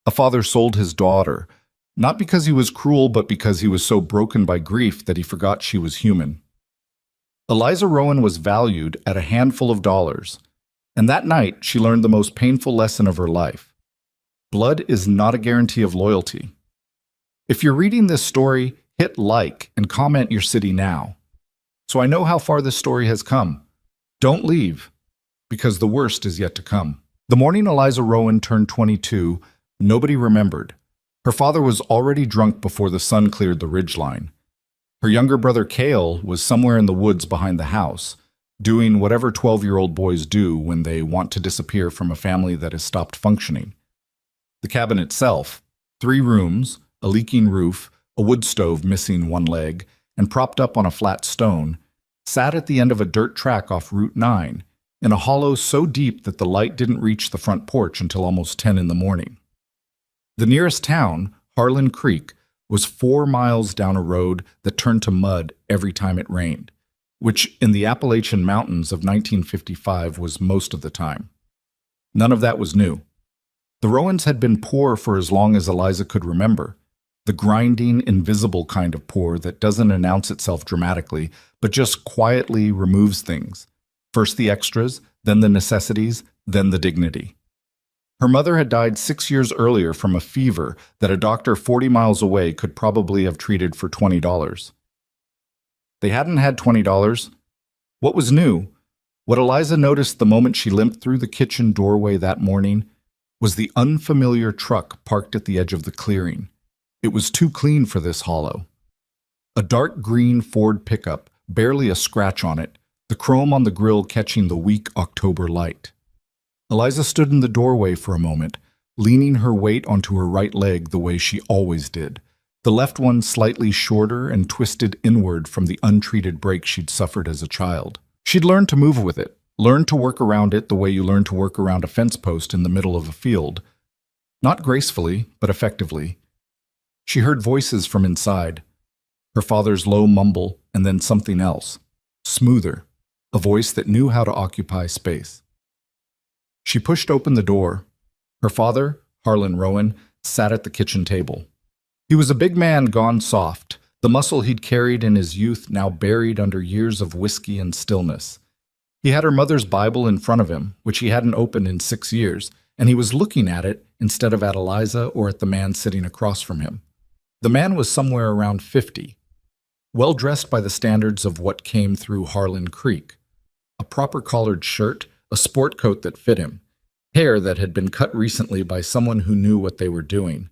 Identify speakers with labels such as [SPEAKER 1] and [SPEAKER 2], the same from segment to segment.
[SPEAKER 1] A father sold his daughter, not because he was cruel, but because he was so broken by grief that he forgot she was human. Eliza Rowan was valued at a handful of dollars, and that night she learned the most painful lesson of her life. Blood is not a guarantee of loyalty. If you're reading this story, hit like and comment your city now, so I know how far this story has come. Don't leave, because the worst is yet to come. The morning Eliza Rowan turned 22, nobody remembered. Her father was already drunk before the sun cleared the ridgeline. Her younger brother Cale was somewhere in the woods behind the house, doing whatever 12-year-old boys do when they want to disappear from a family that has stopped functioning. The cabin itself, 3 rooms, a leaking roof, a wood stove missing one leg, and propped up on a flat stone, sat at the end of a dirt track off Route 9, in a hollow so deep that the light didn't reach the front porch until almost 10 in the morning. The nearest town, Harlan Creek, was 4 miles down a road that turned to mud every time it rained, which in the Appalachian Mountains of 1955 was most of the time. None of that was new. The Rowans had been poor for as long as Eliza could remember, the grinding, invisible kind of poor that doesn't announce itself dramatically, but just quietly removes things. First the extras, then the necessities, then the dignity. Her mother had died 6 years earlier from a fever that a doctor 40 miles away could probably have treated for $20. They hadn't had $20. What was new, what Eliza noticed the moment she limped through the kitchen doorway that morning, was the unfamiliar truck parked at the edge of the clearing. It was too clean for this hollow. A dark green Ford pickup, barely a scratch on it, the chrome on the grille catching the weak October light. Eliza stood in the doorway for a moment, leaning her weight onto her right leg the way she always did, the left one slightly shorter and twisted inward from the untreated break she'd suffered as a child. She'd learned to move with it, learned to work around it the way you learn to work around a fence post in the middle of a field. Not gracefully, but effectively. She heard voices from inside, her father's low mumble, and then something else, smoother, a voice that knew how to occupy space. She pushed open the door. Her father, Harlan Rowan, sat at the kitchen table. He was a big man gone soft, the muscle he'd carried in his youth now buried under years of whiskey and stillness. He had her mother's Bible in front of him, which he hadn't opened in 6 years, and he was looking at it instead of at Eliza or at the man sitting across from him. The man was somewhere around 50, well-dressed by the standards of what came through Harlan Creek. A proper collared shirt, a sport coat that fit him, hair that had been cut recently by someone who knew what they were doing.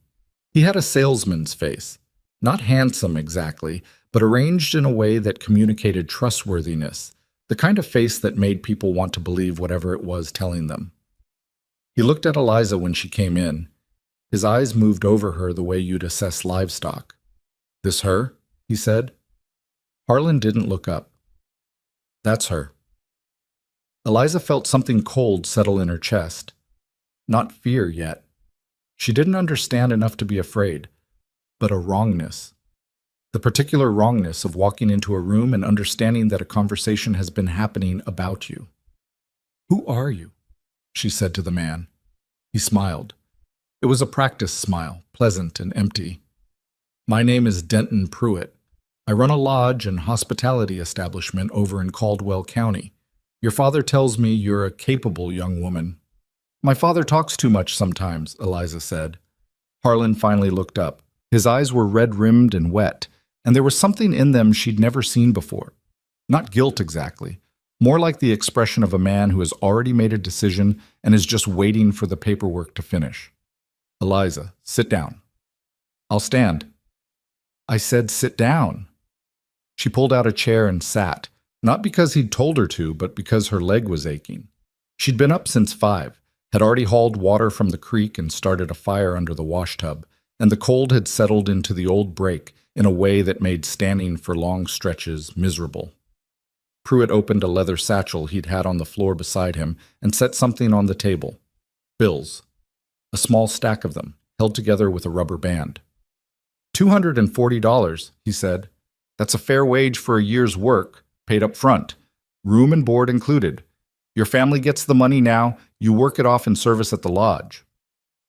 [SPEAKER 1] He had a salesman's face, not handsome exactly, but arranged in a way that communicated trustworthiness, the kind of face that made people want to believe whatever it was telling them. He looked at Eliza when she came in. His eyes moved over her the way you'd assess livestock. "This her?" he said. Harlan didn't look up. "That's her." Eliza felt something cold settle in her chest. Not fear yet. She didn't understand enough to be afraid, but a wrongness. The particular wrongness of walking into a room and understanding that a conversation has been happening about you. "Who are you?" she said to the man. He smiled. It was a practice smile, pleasant and empty. "My name is Denton Pruitt. I run a lodge and hospitality establishment over in Caldwell County. Your father tells me you're a capable young woman." "My father talks too much sometimes," Eliza said. Harlan finally looked up. His eyes were red-rimmed and wet, and there was something in them she'd never seen before. Not guilt exactly, more like the expression of a man who has already made a decision and is just waiting for the paperwork to finish. "Eliza, sit down." "I'll stand." "I said sit down." She pulled out a chair and sat, not because he'd told her to, but because her leg was aching. She'd been up since 5, had already hauled water from the creek and started a fire under the washtub, and the cold had settled into the old break in a way that made standing for long stretches miserable. Pruitt opened a leather satchel he'd had on the floor beside him and set something on the table. Bills. A small stack of them, held together with a rubber band. $240, he said. "That's a fair wage for a year's work, paid up front. Room and board included. Your family gets the money now, you work it off in service at the lodge."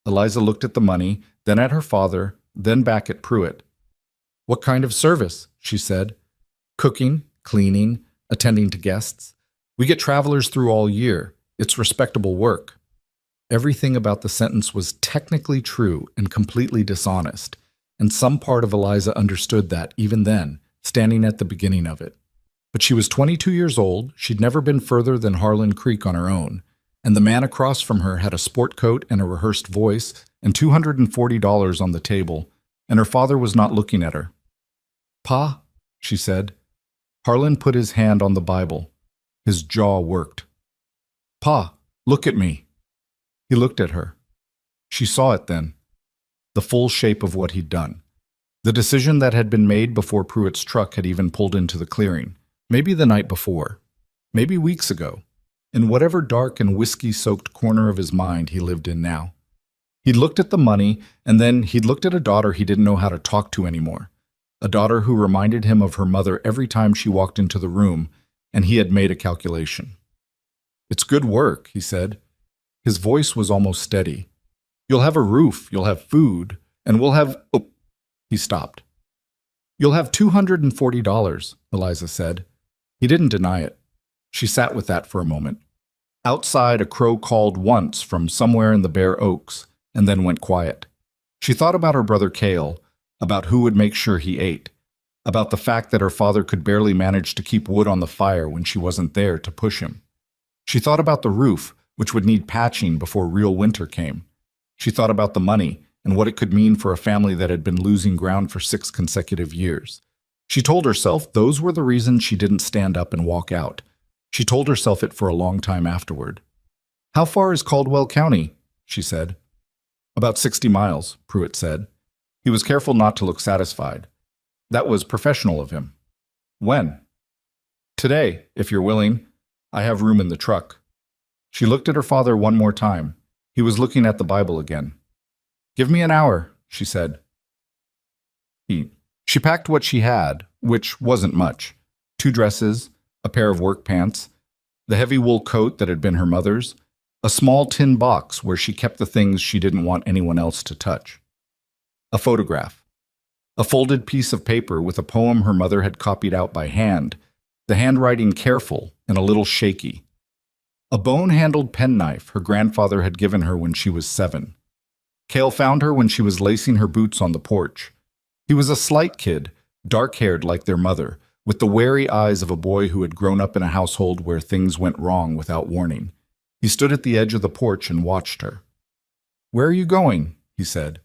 [SPEAKER 1] Eliza looked at the money, then at her father, then back at Pruitt. "What kind of service?" she said. "Cooking, cleaning, attending to guests. We get travelers through all year. It's respectable work." Everything about the sentence was technically true and completely dishonest, and some part of Eliza understood that even then, standing at the beginning of it. But she was 22 years old, she'd never been further than Harlan Creek on her own, and the man across from her had a sport coat and a rehearsed voice and $240 on the table, and her father was not looking at her. "Pa," she said. Harlan put his hand on the Bible. His jaw worked. "Pa, look at me." He looked at her. She saw it then, the full shape of what he'd done. The decision that had been made before Pruitt's truck had even pulled into the clearing, maybe the night before, maybe weeks ago, in whatever dark and whiskey-soaked corner of his mind he lived in now. He'd looked at the money, and then he'd looked at a daughter he didn't know how to talk to anymore, a daughter who reminded him of her mother every time she walked into the room, and he had made a calculation. "It's good work," he said. His voice was almost steady. "You'll have a roof, you'll have food, and we'll have—" Oh, he stopped. "You'll have $240, Eliza said. He didn't deny it. She sat with that for a moment. Outside, a crow called once from somewhere in the bare oaks, and then went quiet. She thought about her brother Cale, about who would make sure he ate, about the fact that her father could barely manage to keep wood on the fire when she wasn't there to push him. She thought about the roof, which would need patching before real winter came. She thought about the money and what it could mean for a family that had been losing ground for 6 consecutive years. She told herself those were the reasons she didn't stand up and walk out. She told herself it for a long time afterward. "How far is Caldwell County?" she said. "About 60 miles, Pruitt said. He was careful not to look satisfied. That was professional of him. "When?" "Today, if you're willing. I have room in the truck." She looked at her father one more time. He was looking at the Bible again. "Give me an hour," she said. She packed what she had, which wasn't much. 2 dresses, a pair of work pants, the heavy wool coat that had been her mother's, a small tin box where she kept the things she didn't want anyone else to touch. A photograph. A folded piece of paper with a poem her mother had copied out by hand, the handwriting careful and a little shaky. A bone-handled penknife her grandfather had given her when she was 7. Cale found her when she was lacing her boots on the porch. He was a slight kid, dark-haired like their mother, with the wary eyes of a boy who had grown up in a household where things went wrong without warning. He stood at the edge of the porch and watched her. "Where are you going?" he said.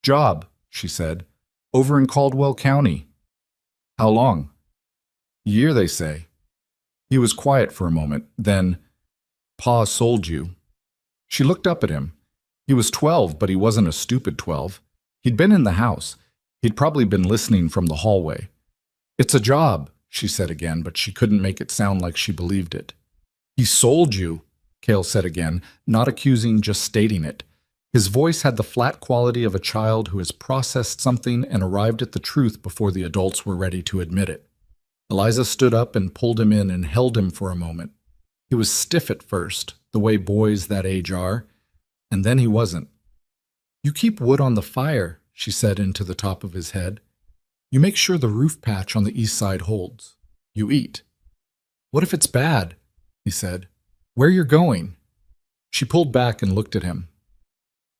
[SPEAKER 1] "Job," she said. "Over in Caldwell County." "How long?" "Year, they say." He was quiet for a moment, then, "Pa sold you." She looked up at him. He was 12, but he wasn't a stupid 12. He'd been in the house. He'd probably been listening from the hallway. "It's a job," she said again, but she couldn't make it sound like she believed it. "He sold you," Cale said again, not accusing, just stating it. His voice had the flat quality of a child who has processed something and arrived at the truth before the adults were ready to admit it. Eliza stood up and pulled him in and held him for a moment. He was stiff at first, the way boys that age are, and then he wasn't. "You keep wood on the fire," she said into the top of his head. "You make sure the roof patch on the east side holds. You eat." "What if it's bad?" he said. "Where you're going?" She pulled back and looked at him.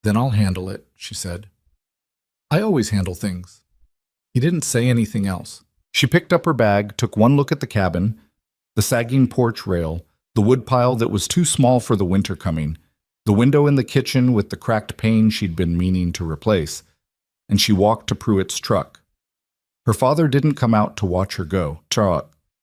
[SPEAKER 1] "Then I'll handle it," she said. "I always handle things." He didn't say anything else. She picked up her bag, took one look at the cabin, the sagging porch rail, the woodpile that was too small for the winter coming, the window in the kitchen with the cracked pane she'd been meaning to replace, and she walked to Pruitt's truck. Her father didn't come out to watch her go.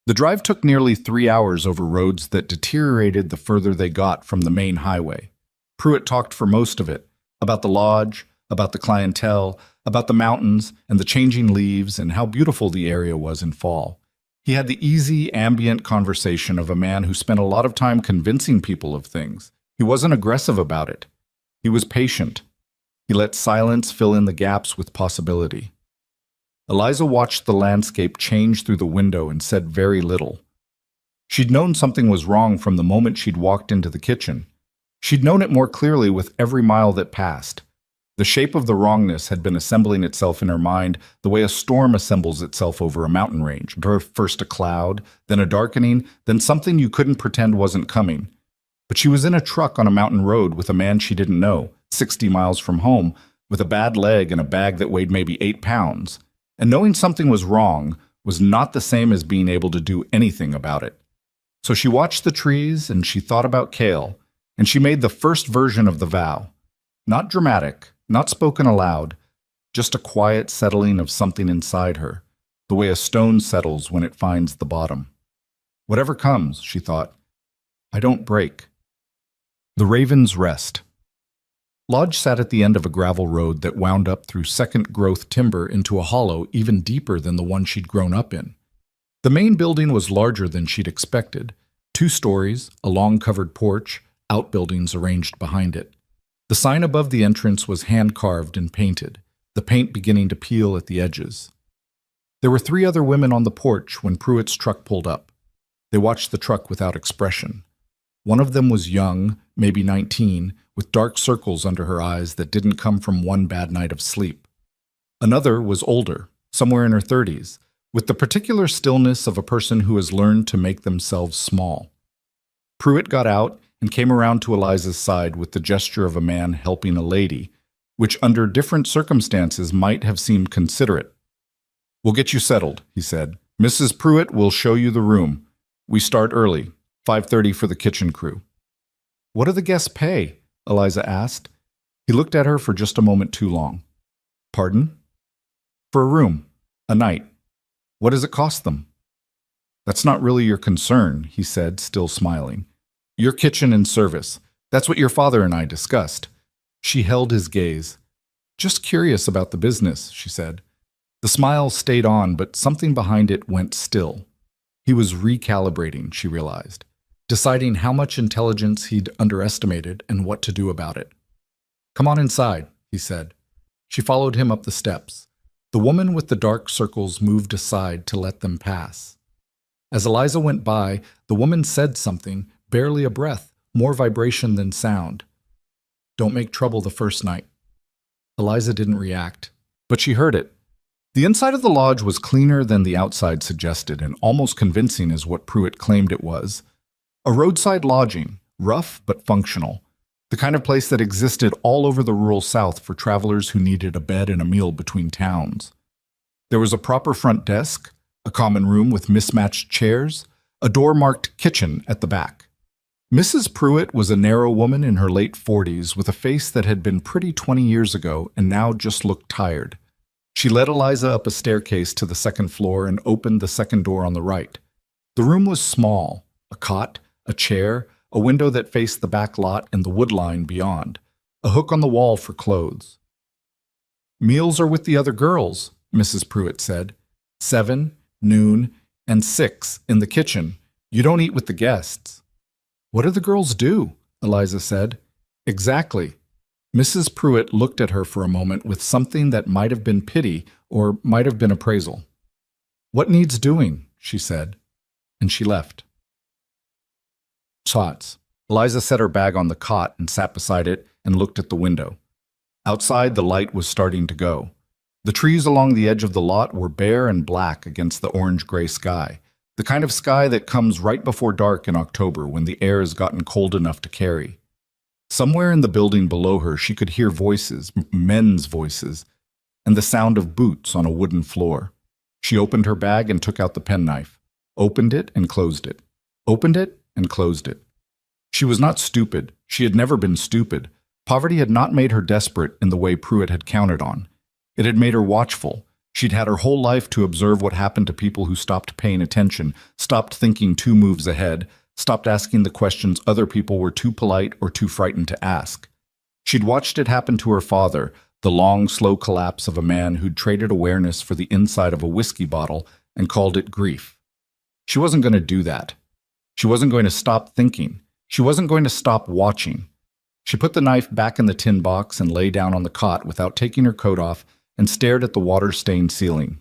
[SPEAKER 1] The drive took nearly 3 hours over roads that deteriorated the further they got from the main highway. Pruitt talked for most of it, about the lodge, about the clientele, about the mountains and the changing leaves and how beautiful the area was in fall. He had the easy, ambient conversation of a man who spent a lot of time convincing people of things. He wasn't aggressive about it. He was patient. He let silence fill in the gaps with possibility. Eliza watched the landscape change through the window and said very little. She'd known something was wrong from the moment she'd walked into the kitchen. She'd known it more clearly with every mile that passed. The shape of the wrongness had been assembling itself in her mind the way a storm assembles itself over a mountain range. First a cloud, then a darkening, then something you couldn't pretend wasn't coming. But she was in a truck on a mountain road with a man she didn't know, 60 miles from home, with a bad leg and a bag that weighed maybe 8 pounds. And knowing something was wrong was not the same as being able to do anything about it. So she watched the trees and she thought about Cale, and she made the first version of the vow. Not dramatic, not spoken aloud, just a quiet settling of something inside her, the way a stone settles when it finds the bottom. Whatever comes, she thought, I don't break. The Raven's Rest. Lodge sat at the end of a gravel road that wound up through second-growth timber into a hollow even deeper than the one she'd grown up in. The main building was larger than she'd expected. 2 stories, a long covered porch, outbuildings arranged behind it. The sign above the entrance was hand-carved and painted, the paint beginning to peel at the edges. There were 3 other women on the porch when Pruitt's truck pulled up. They watched the truck without expression. One of them was young, maybe 19, with dark circles under her eyes that didn't come from one bad night of sleep. Another was older, somewhere in her 30s, with the particular stillness of a person who has learned to make themselves small. Pruitt got out and came around to Eliza's side with the gesture of a man helping a lady, which under different circumstances might have seemed considerate. We'll get you settled, he said. Mrs. Pruitt will show you the room. We start early, 5:30 for the kitchen crew. What do the guests pay? Eliza asked. He looked at her for just a moment too long. Pardon? For a room, a night. What does it cost them? That's not really your concern, he said, still smiling. Your kitchen and service. That's what your father and I discussed. She held his gaze. Just curious about the business, she said. The smile stayed on, but something behind it went still. He was recalibrating, she realized, deciding how much intelligence he'd underestimated and what to do about it. Come on inside, he said. She followed him up the steps. The woman with the dark circles moved aside to let them pass. As Eliza went by, the woman said something, barely a breath, more vibration than sound. Don't make trouble the first night. Eliza didn't react, but she heard it. The inside of the lodge was cleaner than the outside suggested and almost convincing as what Pruitt claimed it was. A roadside lodging, rough but functional, the kind of place that existed all over the rural South for travelers who needed a bed and a meal between towns. There was a proper front desk, a common room with mismatched chairs, a door marked kitchen at the back. Mrs. Pruitt was a narrow woman in her late 40s with a face that had been pretty 20 years ago and now just looked tired. She led Eliza up a staircase to the second floor and opened the second door on the right. The room was small, a cot, a chair, a window that faced the back lot and the wood line beyond, a hook on the wall for clothes. Meals are with the other girls, Mrs. Pruitt said. 7, noon, and 6 in the kitchen. You don't eat with the guests. What do the girls do? Eliza said. Exactly. Mrs. Pruitt looked at her for a moment with something that might have been pity or might have been appraisal. What needs doing? She said, and she left. Tots. Eliza set her bag on the cot and sat beside it and looked at the window. Outside, the light was starting to go. The trees along the edge of the lot were bare and black against the orange-gray sky, the kind of sky that comes right before dark in October when the air has gotten cold enough to carry. Somewhere in the building below her, she could hear voices, men's voices, and the sound of boots on a wooden floor. She opened her bag and took out the penknife, opened it and closed it, opened it and closed it. She was not stupid. She had never been stupid. Poverty had not made her desperate in the way Pruitt had counted on. It had made her watchful. She'd had her whole life to observe what happened to people who stopped paying attention, stopped thinking 2 moves ahead, stopped asking the questions other people were too polite or too frightened to ask. She'd watched it happen to her father, the long, slow collapse of a man who'd traded awareness for the inside of a whiskey bottle and called it grief. She wasn't going to do that. She wasn't going to stop thinking. She wasn't going to stop watching. She put the knife back in the tin box and lay down on the cot without taking her coat off and stared at the water-stained ceiling.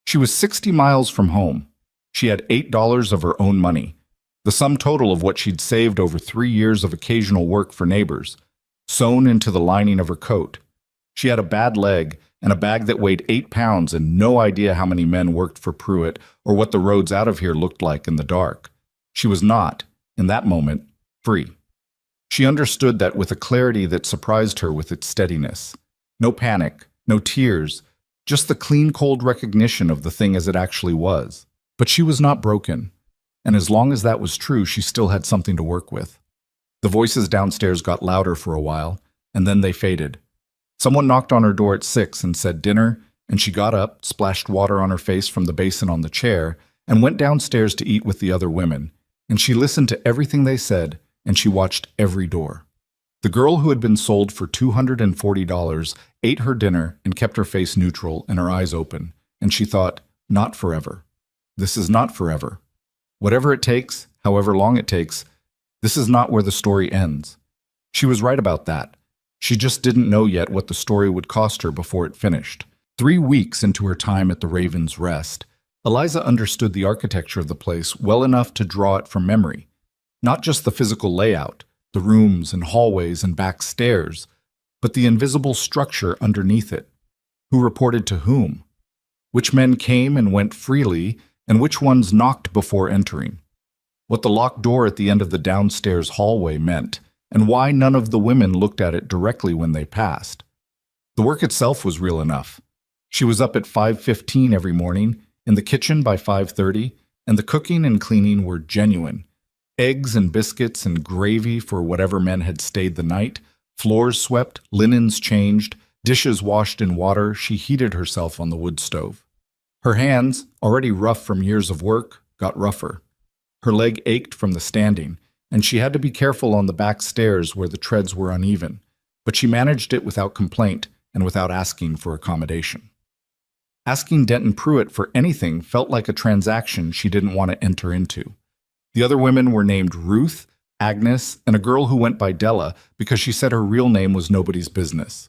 [SPEAKER 1] She was 60 miles from home. She had $8 of her own money. the sum total of what she'd saved over 3 years of occasional work for neighbors, sewn into the lining of her coat. She had a bad leg and a bag that weighed 8 pounds and no idea how many men worked for Pruitt or what the roads out of here looked like in the dark. She was not, in that moment, free. She understood that with a clarity that surprised her with its steadiness. No panic, no tears, just the clean, cold recognition of the thing as it actually was. But she was not broken, and as long as that was true, she still had something to work with. The voices downstairs got louder for a while, and then they faded. Someone knocked on her door at 6 and said dinner, and she got up, splashed water on her face from the basin on the chair, and went downstairs to eat with the other women. And she listened to everything they said, and she watched every door. The girl who had been sold for $240 ate her dinner and kept her face neutral and her eyes open, and she thought, not forever. This is not forever. Whatever it takes, however long it takes, this is not where the story ends. She was right about that. She just didn't know yet what the story would cost her before it finished. 3 weeks into her time at the Raven's Rest, Eliza understood the architecture of the place well enough to draw it from memory. Not just the physical layout, the rooms and hallways and back stairs, but the invisible structure underneath it. Who reported to whom? Which men came and went freely, and which ones knocked before entering? What the locked door at the end of the downstairs hallway meant, and why none of the women looked at it directly when they passed. The work itself was real enough. She was up at 5:15 every morning, in the kitchen by 5:30, and the cooking and cleaning were genuine. Eggs and biscuits and gravy for whatever men had stayed the night, floors swept, linens changed, dishes washed in water. She heated herself on the wood stove. Her hands, already rough from years of work, got rougher. Her leg ached from the standing, and she had to be careful on the back stairs where the treads were uneven, but she managed it without complaint and without asking for accommodation. Asking Denton Pruitt for anything felt like a transaction she didn't want to enter into. The other women were named Ruth, Agnes, and a girl who went by Della because she said her real name was nobody's business.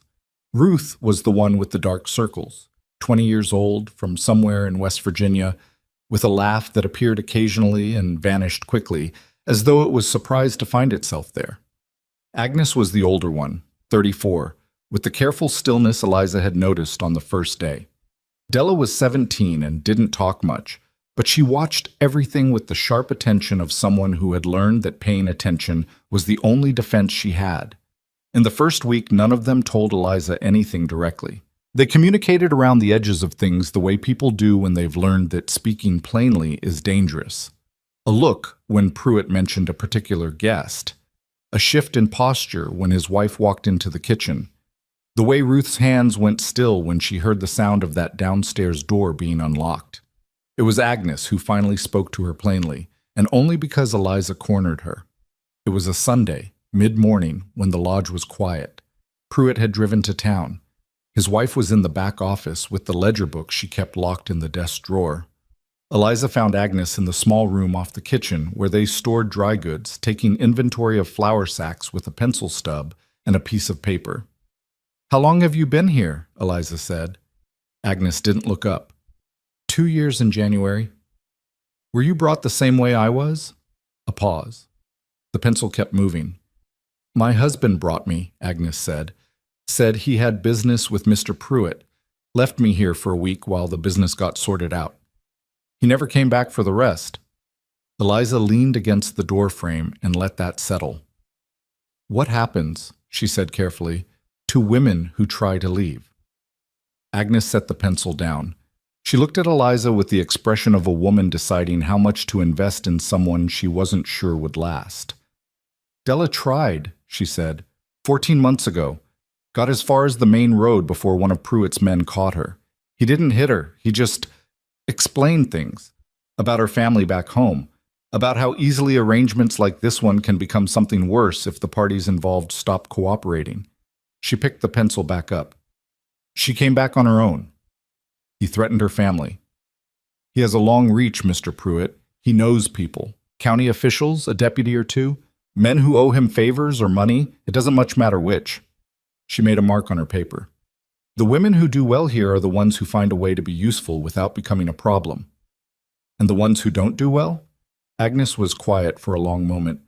[SPEAKER 1] Ruth was the one with the dark circles, 20 years old, from somewhere in West Virginia, with a laugh that appeared occasionally and vanished quickly, as though it was surprised to find itself there. Agnes was the older one, 34, with the careful stillness Eliza had noticed on the first day. Della was 17 and didn't talk much, but she watched everything with the sharp attention of someone who had learned that paying attention was the only defense she had. In the first week, none of them told Eliza anything directly. They communicated around the edges of things the way people do when they've learned that speaking plainly is dangerous. A look when Pruitt mentioned a particular guest. A shift in posture when his wife walked into the kitchen. The way Ruth's hands went still when she heard the sound of that downstairs door being unlocked. It was Agnes who finally spoke to her plainly, and only because Eliza cornered her. It was a Sunday, mid-morning, when the lodge was quiet. Pruitt had driven to town. His wife was in the back office with the ledger book she kept locked in the desk drawer. Eliza found Agnes in the small room off the kitchen where they stored dry goods, taking inventory of flour sacks with a pencil stub and a piece of paper. "How long have you been here?" Eliza said. Agnes didn't look up. 2 years in January. "Were you brought the same way I was?" A pause. The pencil kept moving. "My husband brought me," Agnes said. "Said he had business with Mr. Pruitt. Left me here for a week while the business got sorted out. He never came back for the rest." Eliza leaned against the door frame and let that settle. "What happens," she said carefully, "to women who try to leave?" Agnes set the pencil down. She looked at Eliza with the expression of a woman deciding how much to invest in someone she wasn't sure would last. "Della tried," she said, 14 months ago. Got as far as the main road before one of Pruitt's men caught her. He didn't hit her, he just explained things. About her family back home. About how easily arrangements like this one can become something worse if the parties involved stop cooperating. She picked the pencil back up. She came back on her own. He threatened her family. He has a long reach, Mr. Pruitt. He knows people. County officials, a deputy or two, men who owe him favors or money, it doesn't much matter which. She made a mark on her paper. The women who do well here are the ones who find a way to be useful without becoming a problem. And the ones who don't do well? Agnes was quiet for a long moment.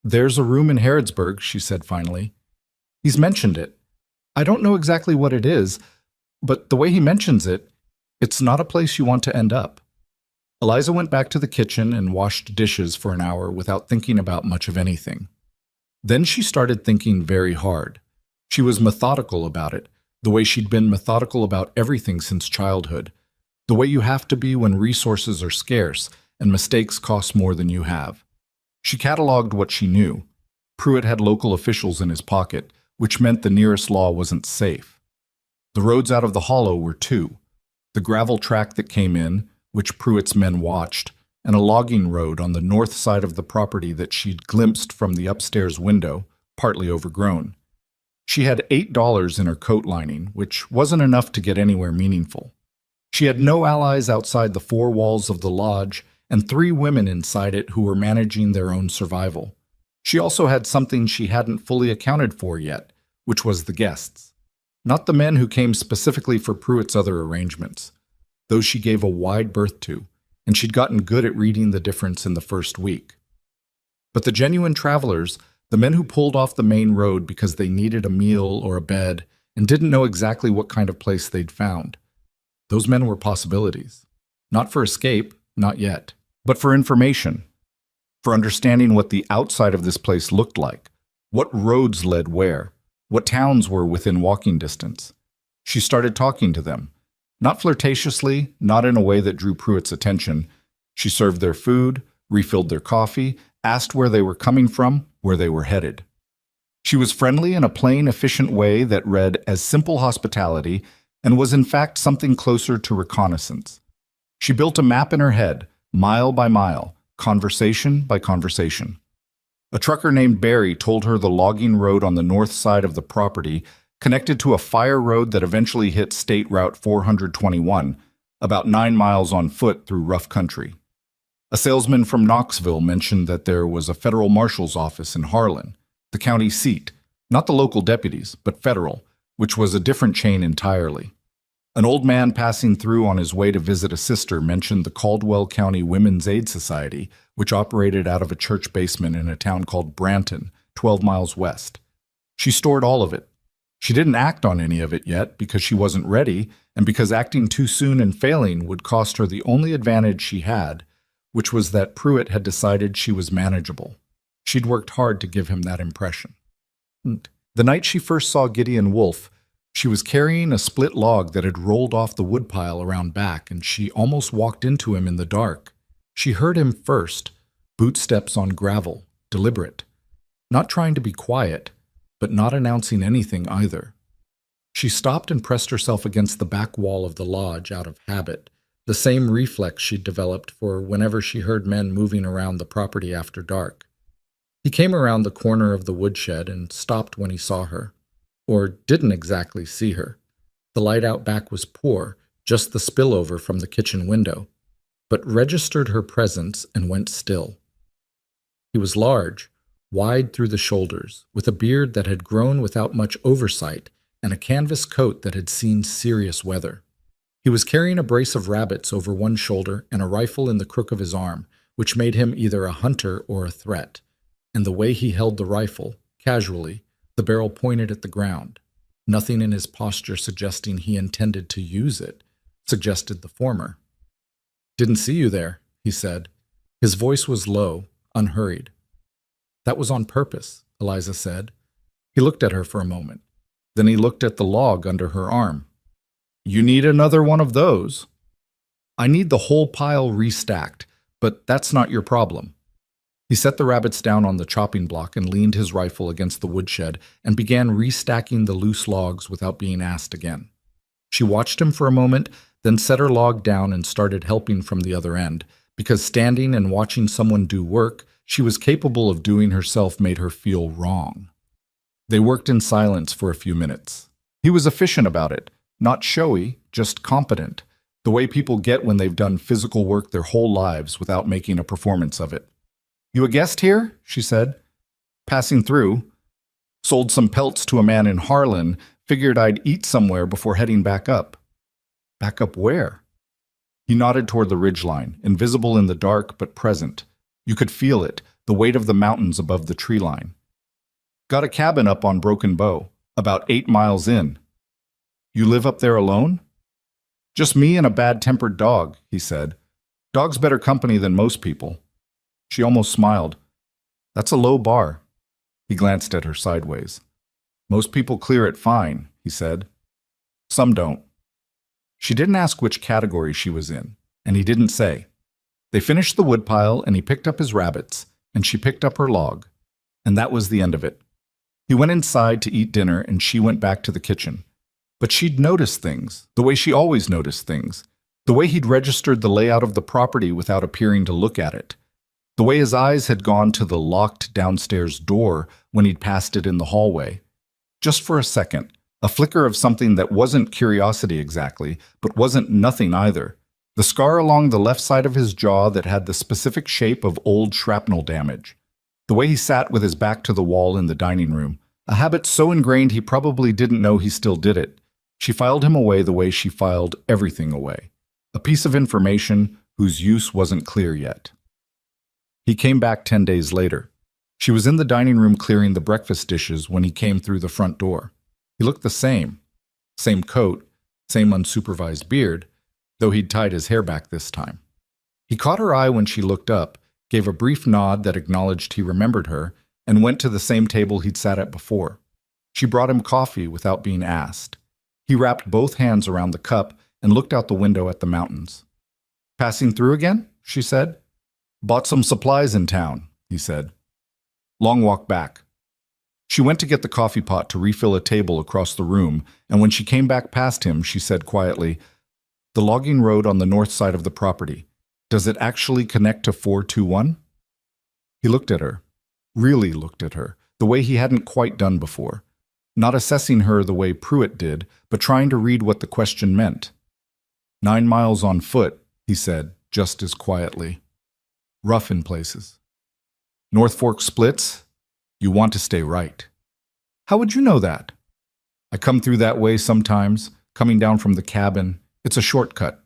[SPEAKER 1] "There's a room in Harrodsburg," she said finally. "He's mentioned it. I don't know exactly what it is, but the way he mentions it, it's not a place you want to end up." Eliza went back to the kitchen and washed dishes for an hour without thinking about much of anything. Then she started thinking very hard. She was methodical about it, the way she'd been methodical about everything since childhood, the way you have to be when resources are scarce and mistakes cost more than you have. She cataloged what she knew. Pruitt had local officials in his pocket, which meant the nearest law wasn't safe. The roads out of the hollow were two: the gravel track that came in, which Pruitt's men watched, and a logging road on the north side of the property that she'd glimpsed from the upstairs window, partly overgrown. She had $8 in her coat lining, which wasn't enough to get anywhere meaningful. She had no allies outside the four walls of the lodge, and 3 women inside it who were managing their own survival. She also had something she hadn't fully accounted for yet, which was the guests. Not the men who came specifically for Pruitt's other arrangements. Those she gave a wide berth to, and she'd gotten good at reading the difference in the first week. But the genuine travelers, the men who pulled off the main road because they needed a meal or a bed and didn't know exactly what kind of place they'd found, those men were possibilities. Not for escape, not yet, but for information, for understanding what the outside of this place looked like, what roads led where, what towns were within walking distance. She started talking to them. Not flirtatiously, not in a way that drew Pruitt's attention. She served their food, refilled their coffee, asked where they were coming from, where they were headed. She was friendly in a plain, efficient way that read as simple hospitality and was in fact something closer to reconnaissance. She built a map in her head, mile by mile, conversation by conversation. A trucker named Barry told her the logging road on the north side of the property connected to a fire road that eventually hit State Route 421, about 9 miles on foot through rough country. A salesman from Knoxville mentioned that there was a federal marshal's office in Harlan, the county seat, not the local deputies, but federal, which was a different chain entirely. An old man passing through on his way to visit a sister mentioned the Caldwell County Women's Aid Society, which operated out of a church basement in a town called Branton, 12 miles west. She stored all of it. She didn't act on any of it yet because she wasn't ready, and because acting too soon and failing would cost her the only advantage she had, which was that Pruitt had decided she was manageable. She'd worked hard to give him that impression. The night she first saw Gideon Wolfe, she was carrying a split log that had rolled off the woodpile around back, and she almost walked into him in the dark. She heard him first, bootsteps on gravel, deliberate, not trying to be quiet, but not announcing anything either. She stopped and pressed herself against the back wall of the lodge out of habit, the same reflex she'd developed for whenever she heard men moving around the property after dark. He came around the corner of the woodshed and stopped when he saw her, or didn't exactly see her. The light out back was poor, just the spillover from the kitchen window, but registered her presence and went still. He was large, wide through the shoulders, with a beard that had grown without much oversight and a canvas coat that had seen serious weather. He was carrying a brace of rabbits over one shoulder and a rifle in the crook of his arm, which made him either a hunter or a threat, and the way he held the rifle, casually, the barrel pointed at the ground. Nothing in his posture suggesting he intended to use it, suggested the former. "Didn't see you there," he said. His voice was low, unhurried. "That was on purpose," Eliza said. He looked at her for a moment. Then he looked at the log under her arm. "You need another one of those." "I need the whole pile restacked, but that's not your problem." He set the rabbits down on the chopping block and leaned his rifle against the woodshed and began restacking the loose logs without being asked again. She watched him for a moment, then set her log down and started helping from the other end, because standing and watching someone do work she was capable of doing herself made her feel wrong. They worked in silence for a few minutes. He was efficient about it, not showy, just competent, the way people get when they've done physical work their whole lives without making a performance of it. "You a guest here?" she said. "Passing through. Sold some pelts to a man in Harlan, figured I'd eat somewhere before heading back up." "Back up where?" He nodded toward the ridgeline, invisible in the dark but present. You could feel it, the weight of the mountains above the tree line. Got a cabin up on Broken Bow, about 8 miles in. You live up there alone? Just me and a bad-tempered dog, he said. Dog's better company than most people. She almost smiled. That's a low bar. He glanced at her sideways. Most people clear it fine, he said. Some don't. She didn't ask which category she was in, and he didn't say. They finished the woodpile, and he picked up his rabbits, and she picked up her log, and that was the end of it. He went inside to eat dinner, and she went back to the kitchen. But she'd noticed things, the way she always noticed things, the way he'd registered the layout of the property without appearing to look at it, the way his eyes had gone to the locked downstairs door when he'd passed it in the hallway. Just for a second, a flicker of something that wasn't curiosity exactly, but wasn't nothing either. The scar along the left side of his jaw that had the specific shape of old shrapnel damage. The way he sat with his back to the wall in the dining room, a habit so ingrained he probably didn't know he still did it. She filed him away the way she filed everything away. A piece of information whose use wasn't clear yet. He came back 10 days later. She was in the dining room clearing the breakfast dishes when he came through the front door. He looked the same. Same coat, same unsupervised beard, though he'd tied his hair back this time. He caught her eye when she looked up, gave a brief nod that acknowledged he remembered her, and went to the same table he'd sat at before. She brought him coffee without being asked. He wrapped both hands around the cup and looked out the window at the mountains. Passing through again? She said. Bought some supplies in town, he said. Long walk back. She went to get the coffee pot to refill a table across the room, and when she came back past him, she said quietly, The logging road on the north side of the property, does it actually connect to 421? He looked at her, really looked at her, the way he hadn't quite done before. Not assessing her the way Pruitt did, but trying to read what the question meant. 9 miles on foot, he said, just as quietly. Rough in places. North Fork splits? You want to stay right. How would you know that? I come through that way sometimes, coming down from the cabin. It's a shortcut.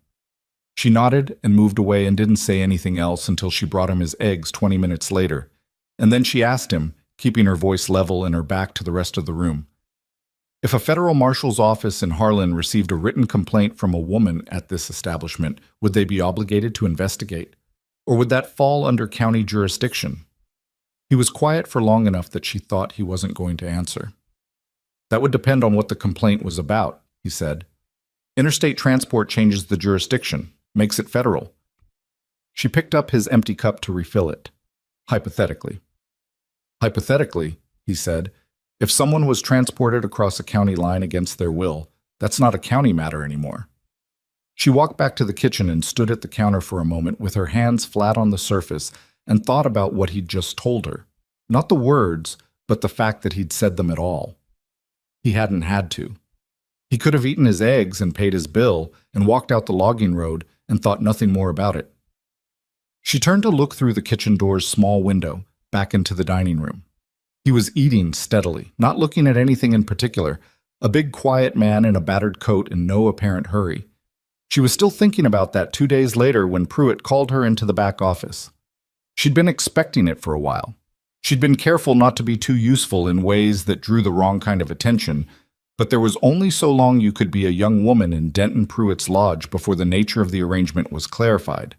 [SPEAKER 1] She nodded and moved away and didn't say anything else until she brought him his eggs 20 minutes later. And then she asked him, keeping her voice level and her back to the rest of the room. If a federal marshal's office in Harlan received a written complaint from a woman at this establishment, would they be obligated to investigate? Or would that fall under county jurisdiction? He was quiet for long enough that she thought he wasn't going to answer. That would depend on what the complaint was about, he said. Interstate transport changes the jurisdiction, makes it federal. She picked up his empty cup to refill it. Hypothetically. Hypothetically, he said, if someone was transported across a county line against their will, that's not a county matter anymore. She walked back to the kitchen and stood at the counter for a moment with her hands flat on the surface and thought about what he'd just told her. Not the words, but the fact that he'd said them at all. He hadn't had to. He could have eaten his eggs and paid his bill and walked out the logging road and thought nothing more about it. She turned to look through the kitchen door's small window, back into the dining room. He was eating steadily, not looking at anything in particular, a big quiet man in a battered coat in no apparent hurry. She was still thinking about that 2 days later when Pruitt called her into the back office. She'd been expecting it for a while. She'd been careful not to be too useful in ways that drew the wrong kind of attention, but there was only so long you could be a young woman in Denton Pruitt's lodge before the nature of the arrangement was clarified.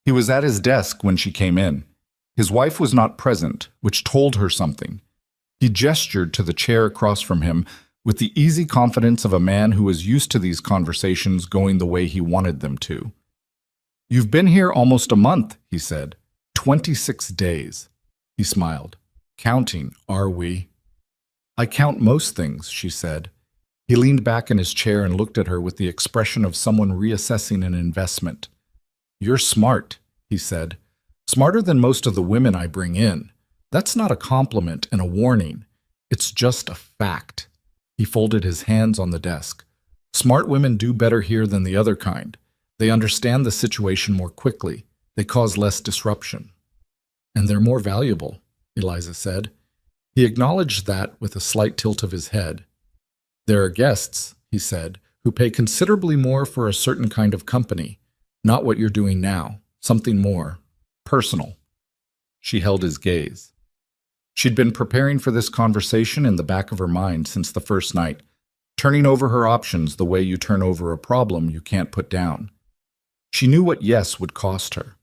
[SPEAKER 1] He was at his desk when she came in. His wife was not present, which told her something. He gestured to the chair across from him with the easy confidence of a man who was used to these conversations going the way he wanted them to. You've been here almost a month, he said. 26 days. He smiled. Counting, are we? I count most things, she said. He leaned back in his chair and looked at her with the expression of someone reassessing an investment. You're smart, he said. Smarter than most of the women I bring in. That's not a compliment and a warning. It's just a fact. He folded his hands on the desk. Smart women do better here than the other kind. They understand the situation more quickly. They cause less disruption. And they're more valuable, Eliza said. He acknowledged that with a slight tilt of his head. There are guests, he said, who pay considerably more for a certain kind of company. Not what you're doing now. Something more. Personal. She held his gaze. She'd been preparing for this conversation in the back of her mind since the first night, turning over her options the way you turn over a problem you can't put down. She knew what yes would cost her.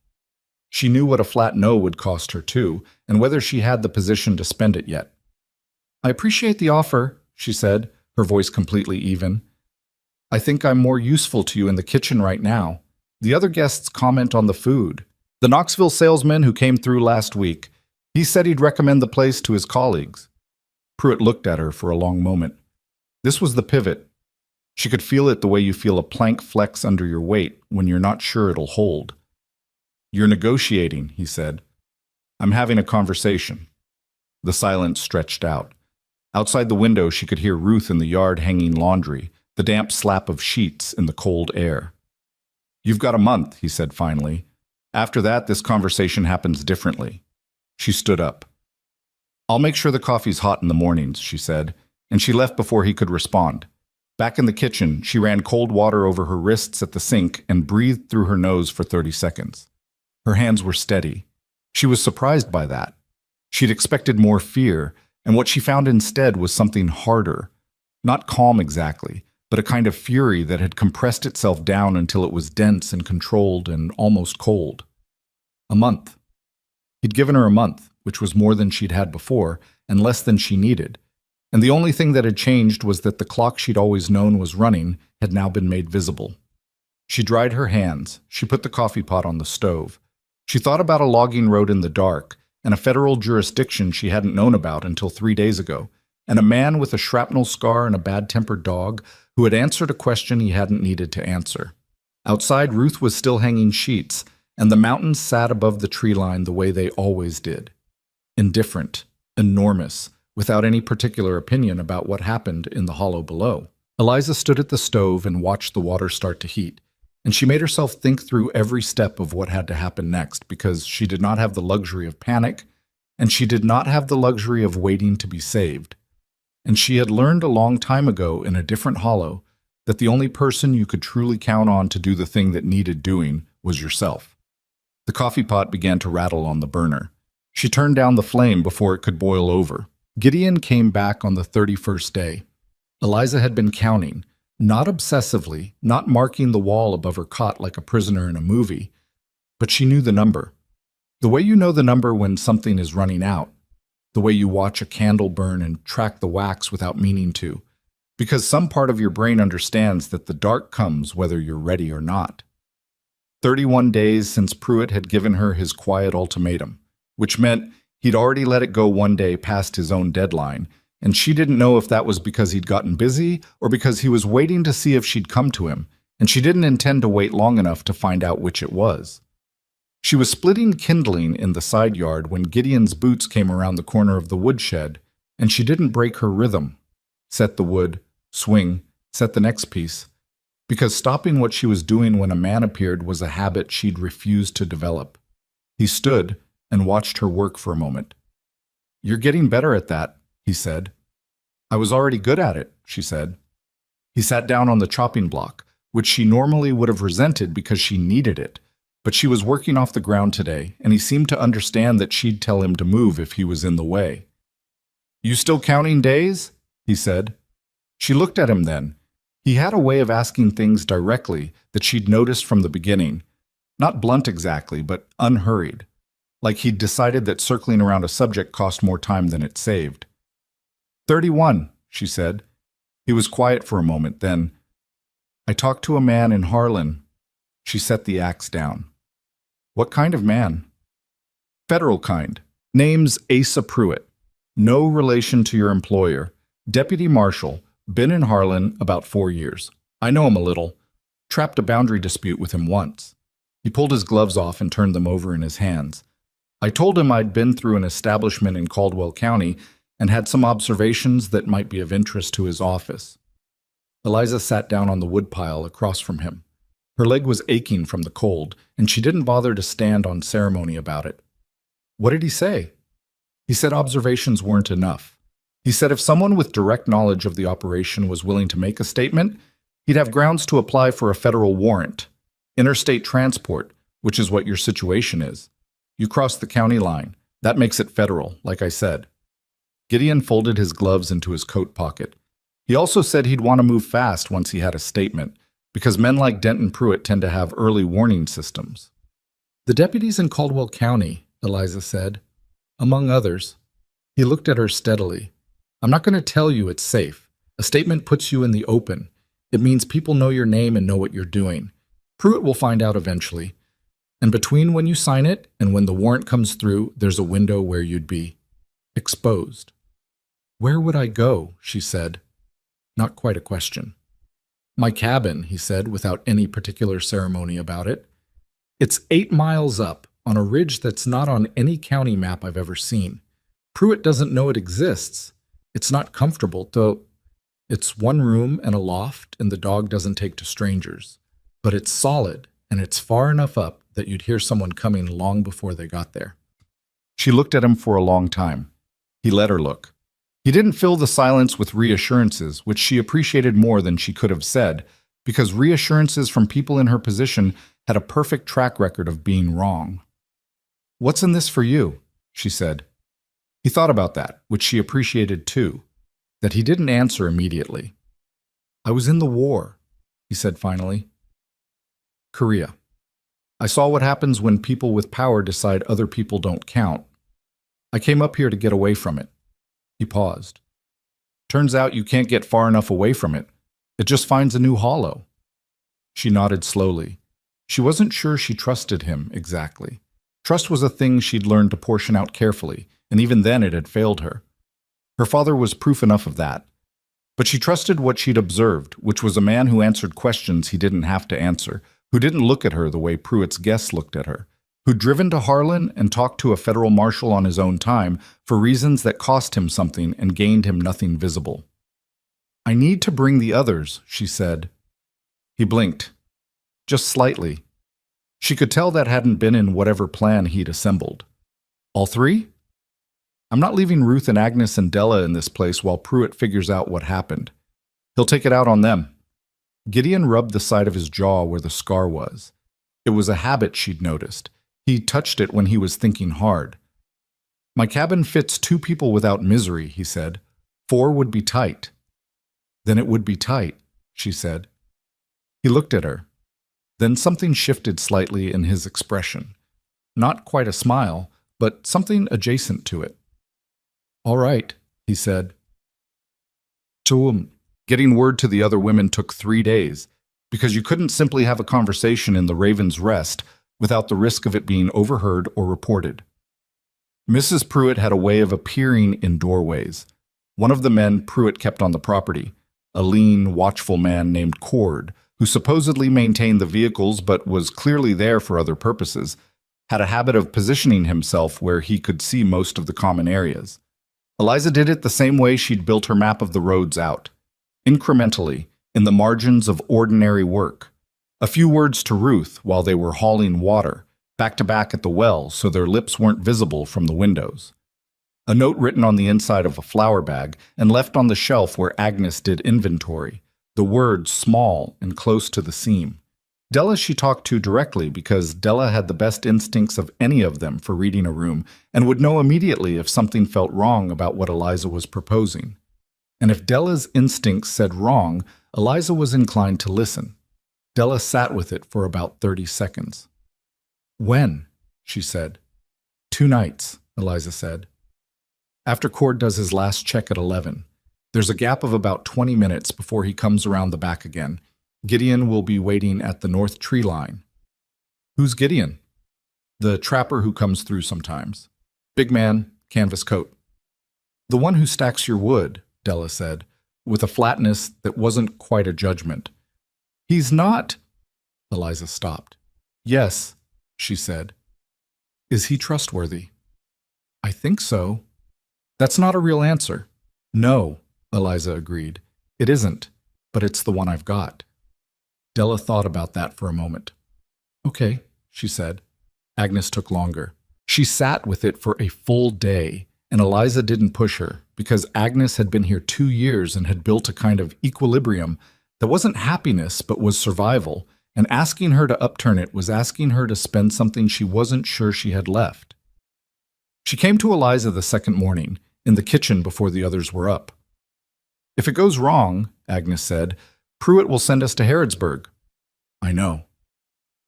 [SPEAKER 1] She knew what a flat no would cost her too, and whether she had the position to spend it yet. "I appreciate the offer," she said, her voice completely even. "I think I'm more useful to you in the kitchen right now. The other guests comment on the food. The Knoxville salesman who came through last week, he said he'd recommend the place to his colleagues." Pruitt looked at her for a long moment. This was the pivot. She could feel it the way you feel a plank flex under your weight when you're not sure it'll hold. "You're negotiating," he said. "I'm having a conversation." The silence stretched out. Outside the window, she could hear Ruth in the yard hanging laundry, the damp slap of sheets in the cold air. "You've got a month," he said finally. "After that, this conversation happens differently." She stood up. "I'll make sure the coffee's hot in the mornings," she said, and she left before he could respond. Back in the kitchen, she ran cold water over her wrists at the sink and breathed through her nose for 30 seconds. Her hands were steady. She was surprised by that. She'd expected more fear, and what she found instead was something harder. Not calm exactly, but a kind of fury that had compressed itself down until it was dense and controlled and almost cold. A month. He'd given her a month, which was more than she'd had before, and less than she needed. And the only thing that had changed was that the clock she'd always known was running had now been made visible. She dried her hands. She put the coffee pot on the stove. She thought about a logging road in the dark, and a federal jurisdiction she hadn't known about until 3 days ago, and a man with a shrapnel scar and a bad-tempered dog who had answered a question he hadn't needed to answer. Outside, Ruth was still hanging sheets, and the mountains sat above the tree line the way they always did. Indifferent, enormous, without any particular opinion about what happened in the hollow below. Eliza stood at the stove and watched the water start to heat, and she made herself think through every step of what had to happen next because she did not have the luxury of panic, and she did not have the luxury of waiting to be saved. And she had learned a long time ago in a different hollow that the only person you could truly count on to do the thing that needed doing was yourself. The coffee pot began to rattle on the burner. She turned down the flame before it could boil over. Gideon came back on the 31st day. Eliza had been counting, not obsessively, not marking the wall above her cot like a prisoner in a movie, but she knew the number. The way you know the number when something is running out, the way you watch a candle burn and track the wax without meaning to, because some part of your brain understands that the dark comes whether you're ready or not. 31 days since Pruitt had given her his quiet ultimatum, which meant he'd already let it go one day past his own deadline, and she didn't know if that was because he'd gotten busy or because he was waiting to see if she'd come to him, and she didn't intend to wait long enough to find out which it was. She was splitting kindling in the side yard when Gideon's boots came around the corner of the woodshed, and she didn't break her rhythm. Set the wood, swing, set the next piece, because stopping what she was doing when a man appeared was a habit she'd refused to develop. He stood and watched her work for a moment. "You're getting better at that," he said. "I was already good at it," she said. He sat down on the chopping block, which she normally would have resented because she needed it, but she was working off the ground today, and he seemed to understand that she'd tell him to move if he was in the way. "You still counting days?" he said. She looked at him then. He had a way of asking things directly that she'd noticed from the beginning. Not blunt exactly, but unhurried. Like he'd decided that circling around a subject cost more time than it saved. 31, she said. He was quiet for a moment, then, "I talked to a man in Harlan." She set the axe down. "What kind of man?" "Federal kind. Name's Asa Pruitt. No relation to your employer. Deputy Marshal. Been in Harlan about 4 years. I know him a little. Trapped a boundary dispute with him once." He pulled his gloves off and turned them over in his hands. "I told him I'd been through an establishment in Caldwell County and had some observations that might be of interest to his office." Eliza sat down on the woodpile across from him. Her leg was aching from the cold, and she didn't bother to stand on ceremony about it. "What did he say?" "He said observations weren't enough. He said if someone with direct knowledge of the operation was willing to make a statement, he'd have grounds to apply for a federal warrant. Interstate transport, which is what your situation is. You cross the county line. That makes it federal, like I said. Gideon folded his gloves into his coat pocket. He also said he'd want to move fast once he had a statement, because men like Denton Pruitt tend to have early warning systems. The deputies in Caldwell County, Eliza said, among others. He looked at her steadily. I'm not going to tell you it's safe. A statement puts you in the open. It means people know your name and know what you're doing. Pruitt will find out eventually. And between when you sign it and when the warrant comes through, there's a window where you'd be exposed. Where would I go? She said. Not quite a question. My cabin, he said, without any particular ceremony about it. It's 8 miles up, on a ridge that's not on any county map I've ever seen. Pruitt doesn't know it exists. It's not comfortable, though. It's one room and a loft, and the dog doesn't take to strangers. But it's solid, and it's far enough up that you'd hear someone coming long before they got there. She looked at him for a long time. He let her look. He didn't fill the silence with reassurances, which she appreciated more than she could have said, because reassurances from people in her position had a perfect track record of being wrong. What's in this for you? She said. He thought about that, which she appreciated too, that he didn't answer immediately. I was in the war, he said finally. Korea. I saw what happens when people with power decide other people don't count. I came up here to get away from it. He paused. Turns out you can't get far enough away from it. It just finds a new hollow. She nodded slowly. She wasn't sure she trusted him exactly. Trust was a thing she'd learned to portion out carefully, and even then it had failed her. Her father was proof enough of that. But she trusted what she'd observed, which was a man who answered questions he didn't have to answer, who didn't look at her the way Pruitt's guests looked at her, who'd driven to Harlan and talked to a federal marshal on his own time for reasons that cost him something and gained him nothing visible. I need to bring the others, she said. He blinked. Just slightly. She could tell that hadn't been in whatever plan he'd assembled. All three? I'm not leaving Ruth and Agnes and Della in this place while Pruitt figures out what happened. He'll take it out on them. Gideon rubbed the side of his jaw where the scar was. It was a habit she'd noticed. He touched it when he was thinking hard. My cabin fits 2 people without misery, he said. 4 would be tight. Then it would be tight, she said. He looked at her. Then something shifted slightly in his expression. Not quite a smile, but something adjacent to it. All right, he said. Getting word to the other women took 3 days, because you couldn't simply have a conversation in the Raven's Rest without the risk of it being overheard or reported. Mrs. Pruitt had a way of appearing in doorways. One of the men Pruitt kept on the property, a lean, watchful man named Cord, who supposedly maintained the vehicles but was clearly there for other purposes, had a habit of positioning himself where he could see most of the common areas. Eliza did it the same way she'd built her map of the roads out, incrementally, in the margins of ordinary work. A few words to Ruth while they were hauling water, back to back at the well so their lips weren't visible from the windows. A note written on the inside of a flour bag and left on the shelf where Agnes did inventory, the words small and close to the seam. Della she talked to directly because Della had the best instincts of any of them for reading a room and would know immediately if something felt wrong about what Eliza was proposing. And if Della's instincts said wrong, Eliza was inclined to listen. Della sat with it for about 30 seconds. When? She said. 2 nights, Eliza said. After Cord does his last check at 11. There's a gap of about 20 minutes before he comes around the back again. Gideon will be waiting at the north tree line. Who's Gideon? The trapper who comes through sometimes. Big man, canvas coat. The one who stacks your wood, Della said, with a flatness that wasn't quite a judgment. He's not... Eliza stopped. Yes, she said. Is he trustworthy? I think so. That's not a real answer. No, Eliza agreed. It isn't, but it's the one I've got. Della thought about that for a moment. Okay, she said. Agnes took longer. She sat with it for a full day, and Eliza didn't push her, because Agnes had been here 2 years and had built a kind of equilibrium that wasn't happiness but was survival, and asking her to upturn it was asking her to spend something she wasn't sure she had left. She came to Eliza the second morning, in the kitchen before the others were up. "If it goes wrong," Agnes said, "Pruitt will send us to Harrodsburg." "I know."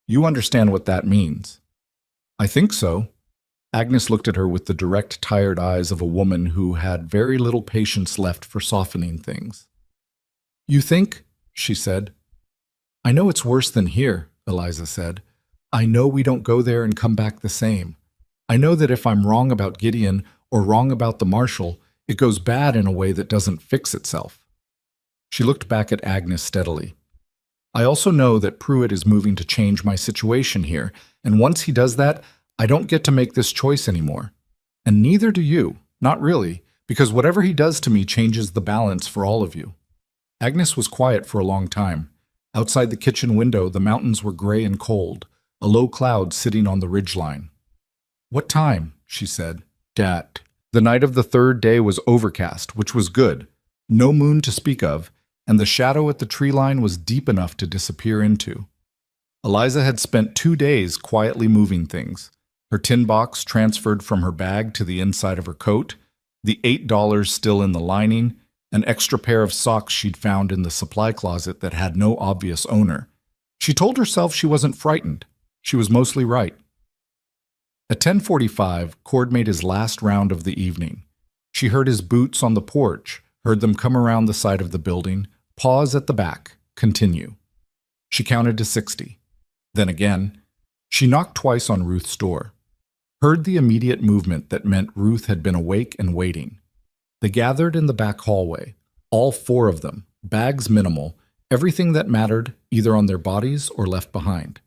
[SPEAKER 1] "You understand what that means." "I think so." Agnes looked at her with the direct, tired eyes of a woman who had very little patience left for softening things. "You think?" she said. "I know it's worse than here," Eliza said. "I know we don't go there and come back the same. I know that if I'm wrong about Gideon or wrong about the marshal, it goes bad in a way that doesn't fix itself." She looked back at Agnes steadily. "I also know that Pruitt is moving to change my situation here, and once he does that, I don't get to make this choice anymore. And neither do you, not really, because whatever he does to me changes the balance for all of you." Agnes was quiet for a long time. Outside the kitchen window, the mountains were gray and cold, a low cloud sitting on the ridgeline. "What time?" she said. "Dat." The night of the third day was overcast, which was good. No moon to speak of, and the shadow at the tree line was deep enough to disappear into. Eliza had spent 2 days quietly moving things. Her tin box transferred from her bag to the inside of her coat, the $8 still in the lining, an extra pair of socks she'd found in the supply closet that had no obvious owner. She told herself she wasn't frightened. She was mostly right. At 10:45, Cord made his last round of the evening. She heard his boots on the porch, heard them come around the side of the building, pause at the back, continue. She counted to 60. Then again, she knocked twice on Ruth's door. Heard the immediate movement that meant Ruth had been awake and waiting. They gathered in the back hallway, all 4 of them, bags minimal, everything that mattered either on their bodies or left behind.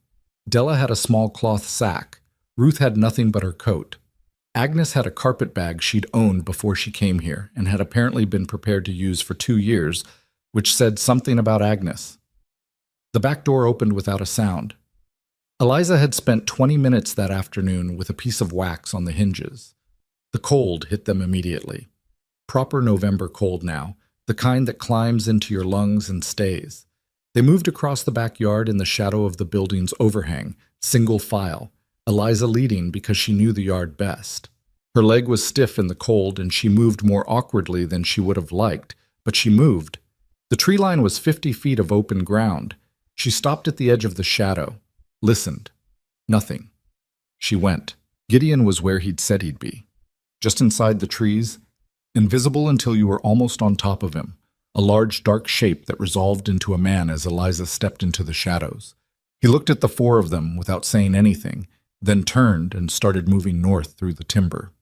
[SPEAKER 1] Della had a small cloth sack. Ruth had nothing but her coat. Agnes had a carpet bag she'd owned before she came here and had apparently been prepared to use for 2 years, which said something about Agnes. The back door opened without a sound. Eliza had spent 20 minutes that afternoon with a piece of wax on the hinges. The cold hit them immediately. Proper November cold now, the kind that climbs into your lungs and stays. They moved across the backyard in the shadow of the building's overhang, single file, Eliza leading because she knew the yard best. Her leg was stiff in the cold and she moved more awkwardly than she would have liked, but she moved. The tree line was 50 feet of open ground. She stopped at the edge of the shadow, listened. Nothing. She went. Gideon was where he'd said he'd be. Just inside the trees, invisible until you were almost on top of him, a large dark shape that resolved into a man as Eliza stepped into the shadows. He looked at the 4 of them without saying anything, then turned and started moving north through the timber.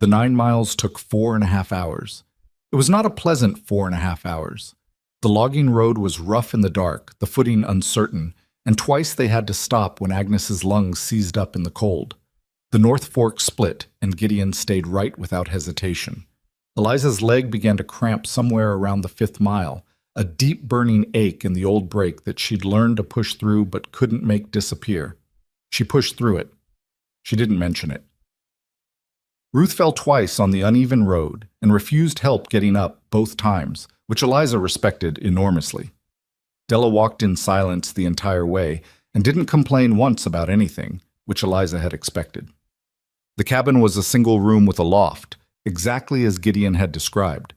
[SPEAKER 1] The 9 miles took 4.5 hours. It was not a pleasant 4.5 hours. The logging road was rough in the dark, the footing uncertain, and twice they had to stop when Agnes's lungs seized up in the cold. The North Fork split, and Gideon stayed right without hesitation. Eliza's leg began to cramp somewhere around the 5th mile, a deep burning ache in the old brake that she'd learned to push through but couldn't make disappear. She pushed through it. She didn't mention it. Ruth fell twice on the uneven road and refused help getting up both times, which Eliza respected enormously. Della walked in silence the entire way and didn't complain once about anything, which Eliza had expected. The cabin was a single room with a loft, exactly as Gideon had described.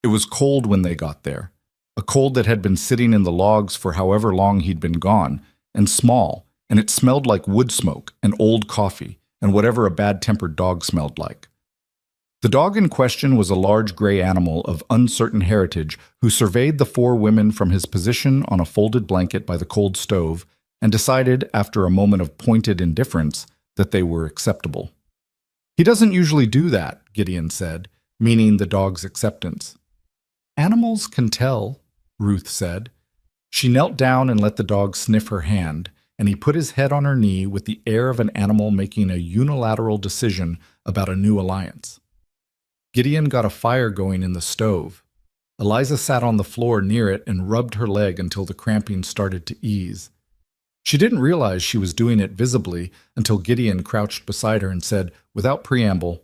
[SPEAKER 1] It was cold when they got there, a cold that had been sitting in the logs for however long he'd been gone, and small, and it smelled like wood smoke and old coffee and whatever a bad-tempered dog smelled like. The dog in question was a large gray animal of uncertain heritage who surveyed the 4 women from his position on a folded blanket by the cold stove and decided, after a moment of pointed indifference, that they were acceptable. "He doesn't usually do that," Gideon said, meaning the dog's acceptance. "Animals can tell," Ruth said. She knelt down and let the dog sniff her hand, and he put his head on her knee with the air of an animal making a unilateral decision about a new alliance. Gideon got a fire going in the stove. Eliza sat on the floor near it and rubbed her leg until the cramping started to ease. She didn't realize she was doing it visibly until Gideon crouched beside her and said, without preamble,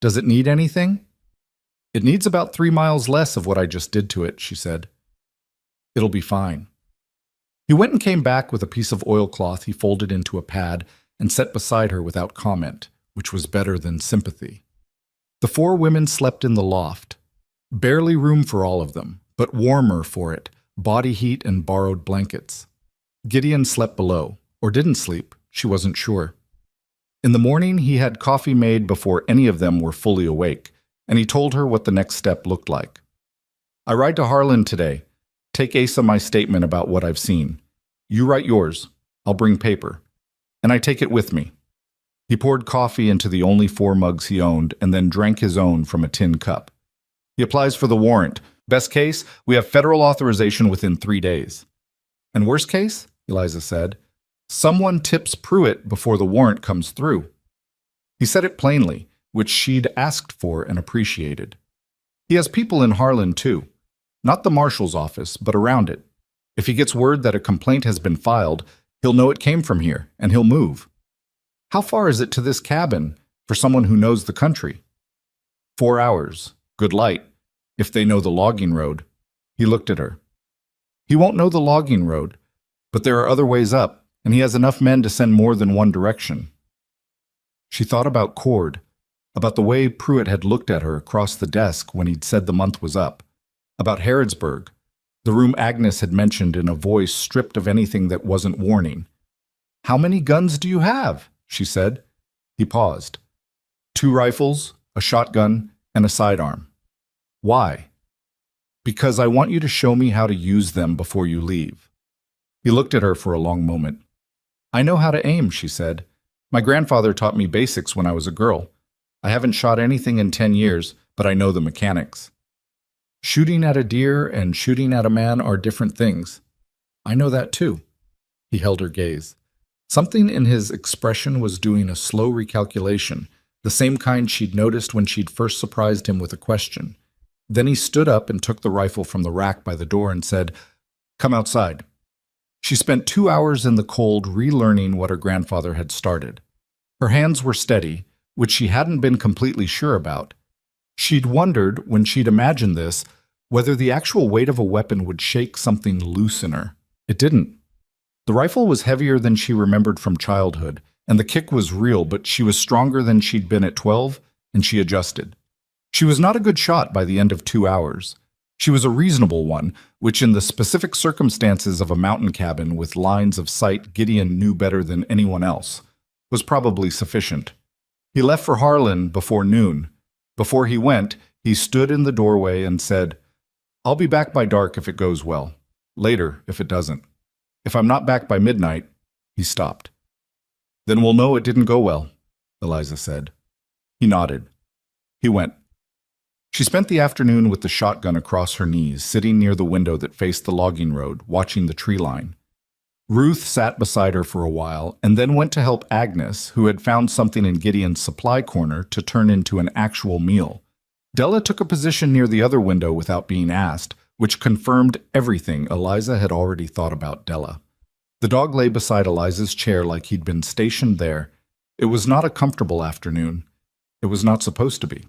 [SPEAKER 1] "Does it need anything?" "It needs about 3 miles less of what I just did to it," she said. "It'll be fine." He went and came back with a piece of oilcloth he folded into a pad and set beside her without comment, which was better than sympathy. The four women slept in the loft. Barely room for all of them, but warmer for it, body heat and borrowed blankets. Gideon slept below, or didn't sleep, she wasn't sure. In the morning, he had coffee made before any of them were fully awake, and he told her what the next step looked like. I ride to Harlan today. Take Asa my statement about what I've seen. You write yours. I'll bring paper. And I take it with me. He poured coffee into the only 4 mugs he owned and then drank his own from a tin cup. He applies for the warrant. Best case, we have federal authorization within 3 days. And worst case, Eliza said, someone tips Pruitt before the warrant comes through. He said it plainly, which she'd asked for and appreciated. He has people in Harlan, too. Not the marshal's office, but around it. If he gets word that a complaint has been filed, he'll know it came from here, and he'll move. How far is it to this cabin for someone who knows the country? 4 hours. Good light. If they know the logging road. He looked at her. He won't know the logging road, but there are other ways up, and he has enough men to send more than one direction. She thought about Cord, about the way Pruitt had looked at her across the desk when he'd said the month was up, about Harrodsburg, the room Agnes had mentioned in a voice stripped of anything that wasn't warning. How many guns do you have? She said. He paused. 2 rifles, a shotgun, and a sidearm. Why? Because I want you to show me how to use them before you leave. He looked at her for a long moment. I know how to aim, she said. My grandfather taught me basics when I was a girl. I haven't shot anything in 10 years, but I know the mechanics. Shooting at a deer and shooting at a man are different things. I know that too. He held her gaze. Something in his expression was doing a slow recalculation, the same kind she'd noticed when she'd first surprised him with a question. Then he stood up and took the rifle from the rack by the door and said, Come outside. She spent 2 hours in the cold relearning what her grandfather had started. Her hands were steady, which she hadn't been completely sure about. She'd wondered, when she'd imagined this, whether the actual weight of a weapon would shake something loose in her. It didn't. The rifle was heavier than she remembered from childhood, and the kick was real, but she was stronger than she'd been at 12, and she adjusted. She was not a good shot by the end of 2 hours. She was a reasonable one, which in the specific circumstances of a mountain cabin with lines of sight Gideon knew better than anyone else, was probably sufficient. He left for Harlan before noon. Before he went, he stood in the doorway and said, I'll be back by dark if it goes well. Later if it doesn't. If I'm not back by midnight, he stopped. Then we'll know it didn't go well, Eliza said. He nodded. He went. She spent the afternoon with the shotgun across her knees, sitting near the window that faced the logging road, watching the tree line. Ruth sat beside her for a while and then went to help Agnes, who had found something in Gideon's supply corner to turn into an actual meal. Della took a position near the other window without being asked, which confirmed everything Eliza had already thought about Della. The dog lay beside Eliza's chair like he'd been stationed there. It was not a comfortable afternoon. It was not supposed to be.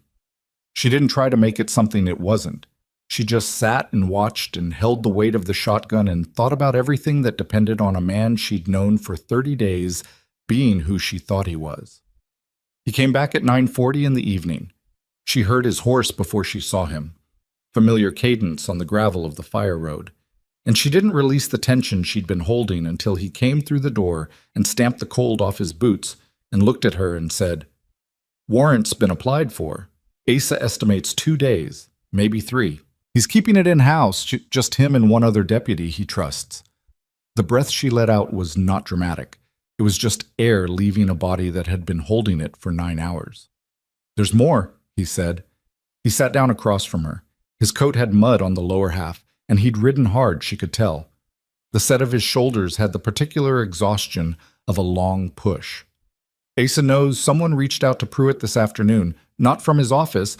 [SPEAKER 1] She didn't try to make it something it wasn't. She just sat and watched and held the weight of the shotgun and thought about everything that depended on a man she'd known for 30 days being who she thought he was. He came back at 9:40 in the evening. She heard his horse before she saw him, familiar cadence on the gravel of the fire road, and she didn't release the tension she'd been holding until he came through the door and stamped the cold off his boots and looked at her and said, Warrant's been applied for. Asa estimates 2 days, maybe 3. He's keeping it in-house, just him and one other deputy he trusts. The breath she let out was not dramatic. It was just air leaving a body that had been holding it for 9 hours. There's more, he said. He sat down across from her. His coat had mud on the lower half, and he'd ridden hard, she could tell. The set of his shoulders had the particular exhaustion of a long push. Asa knows someone reached out to Pruitt this afternoon, not from his office.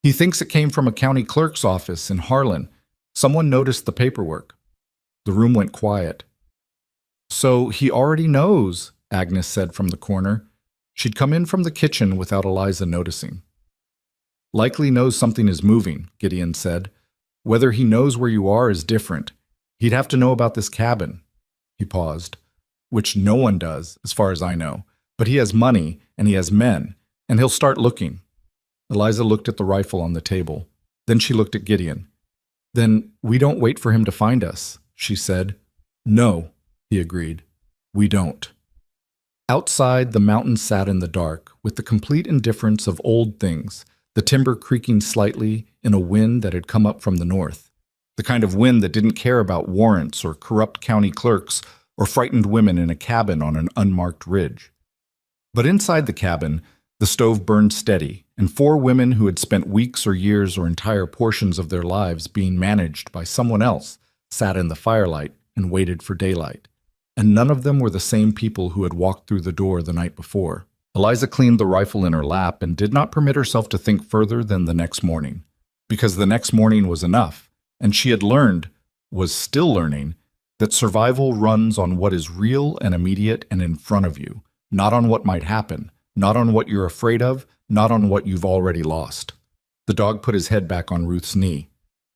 [SPEAKER 1] He thinks it came from a county clerk's office in Harlan. Someone noticed the paperwork. The room went quiet. So he already knows, Agnes said from the corner. She'd come in from the kitchen without Eliza noticing. Likely knows something is moving, Gideon said. Whether he knows where you are is different. He'd have to know about this cabin. He paused. Which no one does, as far as I know. But he has money, and he has men, and he'll start looking. Eliza looked at the rifle on the table. Then she looked at Gideon. Then we don't wait for him to find us, she said. No, he agreed. We don't. Outside, the mountains sat in the dark, with the complete indifference of old things, the timber creaking slightly in a wind that had come up from the north. The kind of wind that didn't care about warrants or corrupt county clerks or frightened women in a cabin on an unmarked ridge. But inside the cabin, the stove burned steady, and 4 women who had spent weeks or years or entire portions of their lives being managed by someone else sat in the firelight and waited for daylight. And none of them were the same people who had walked through the door the night before. Eliza cleaned the rifle in her lap and did not permit herself to think further than the next morning, because the next morning was enough, and she had learned, was still learning, that survival runs on what is real and immediate and in front of you, not on what might happen, not on what you're afraid of, not on what you've already lost. The dog put his head back on Ruth's knee.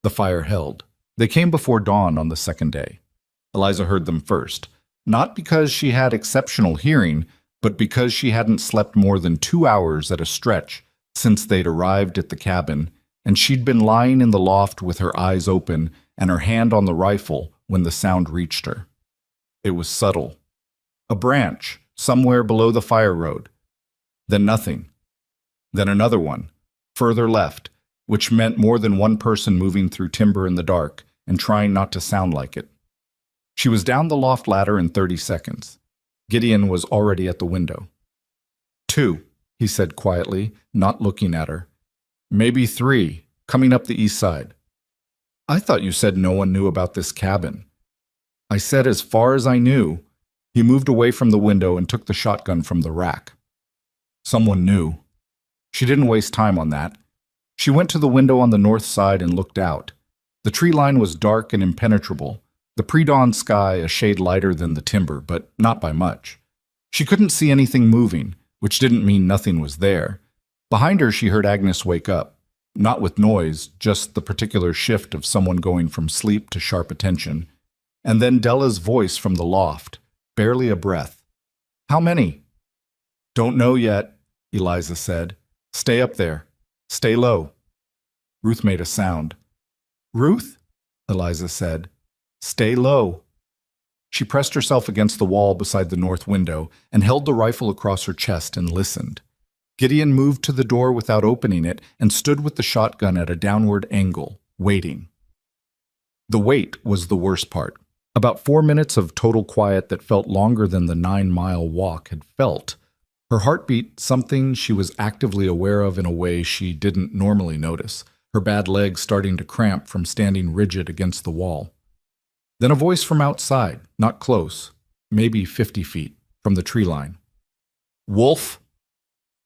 [SPEAKER 1] The fire held. They came before dawn on the second day. Eliza heard them first, not because she had exceptional hearing, but because she hadn't slept more than 2 hours at a stretch since they'd arrived at the cabin, and she'd been lying in the loft with her eyes open and her hand on the rifle when the sound reached her. It was subtle. A branch, somewhere below the fire road. Then nothing. Then another one, further left, which meant more than one person moving through timber in the dark and trying not to sound like it. She was down the loft ladder in 30 seconds. Gideon was already at the window. 2, he said quietly, not looking at her. Maybe 3, coming up the east side. I thought you said no one knew about this cabin. I said as far as I knew. He moved away from the window and took the shotgun from the rack. Someone knew. She didn't waste time on that. She went to the window on the north side and looked out. The tree line was dark and impenetrable, the pre-dawn sky a shade lighter than the timber, but not by much. She couldn't see anything moving, which didn't mean nothing was there. Behind her she heard Agnes wake up, not with noise, just the particular shift of someone going from sleep to sharp attention, and then Della's voice from the loft, barely a breath. How many? Don't know yet, Eliza said. Stay up there. Stay low. Ruth made a sound. Ruth? Eliza said. Stay low. She pressed herself against the wall beside the north window and held the rifle across her chest and listened. Gideon moved to the door without opening it and stood with the shotgun at a downward angle, waiting. The wait was the worst part. About 4 minutes of total quiet that felt longer than the 9-mile walk had felt. Her heartbeat, something she was actively aware of in a way she didn't normally notice, her bad legs starting to cramp from standing rigid against the wall. Then a voice from outside, not close, maybe 50 feet, from the tree line. Wolf?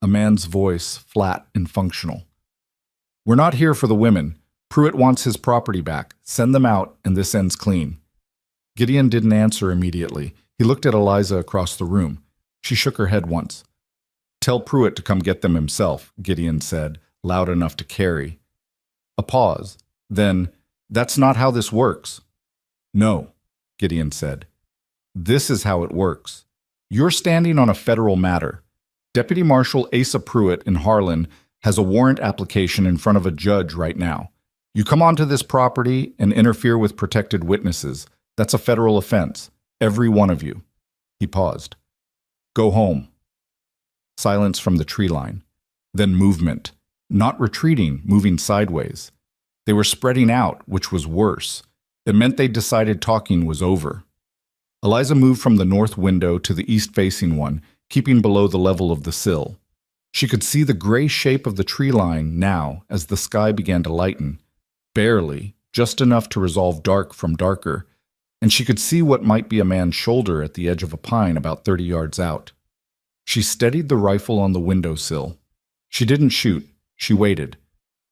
[SPEAKER 1] A man's voice, flat and functional. We're not here for the women. Pruitt wants his property back. Send them out, and this ends clean. Gideon didn't answer immediately. He looked at Eliza across the room. She shook her head once. Tell Pruitt to come get them himself, Gideon said, loud enough to carry. A pause. Then, that's not how this works. No, Gideon said. This is how it works. You're standing on a federal matter. Deputy Marshal Asa Pruitt in Harlan has a warrant application in front of a judge right now. You come onto this property and interfere with protected witnesses. That's a federal offense. Every one of you. He paused. Go home. Silence from the tree line. Then movement. Not retreating, moving sideways. They were spreading out, which was worse. It meant they decided talking was over. Eliza moved from the north window to the east-facing one, keeping below the level of the sill. She could see the gray shape of the tree line now as the sky began to lighten, barely, just enough to resolve dark from darker, and she could see what might be a man's shoulder at the edge of a pine about 30 yards out. She steadied the rifle on the windowsill. She didn't shoot. She waited.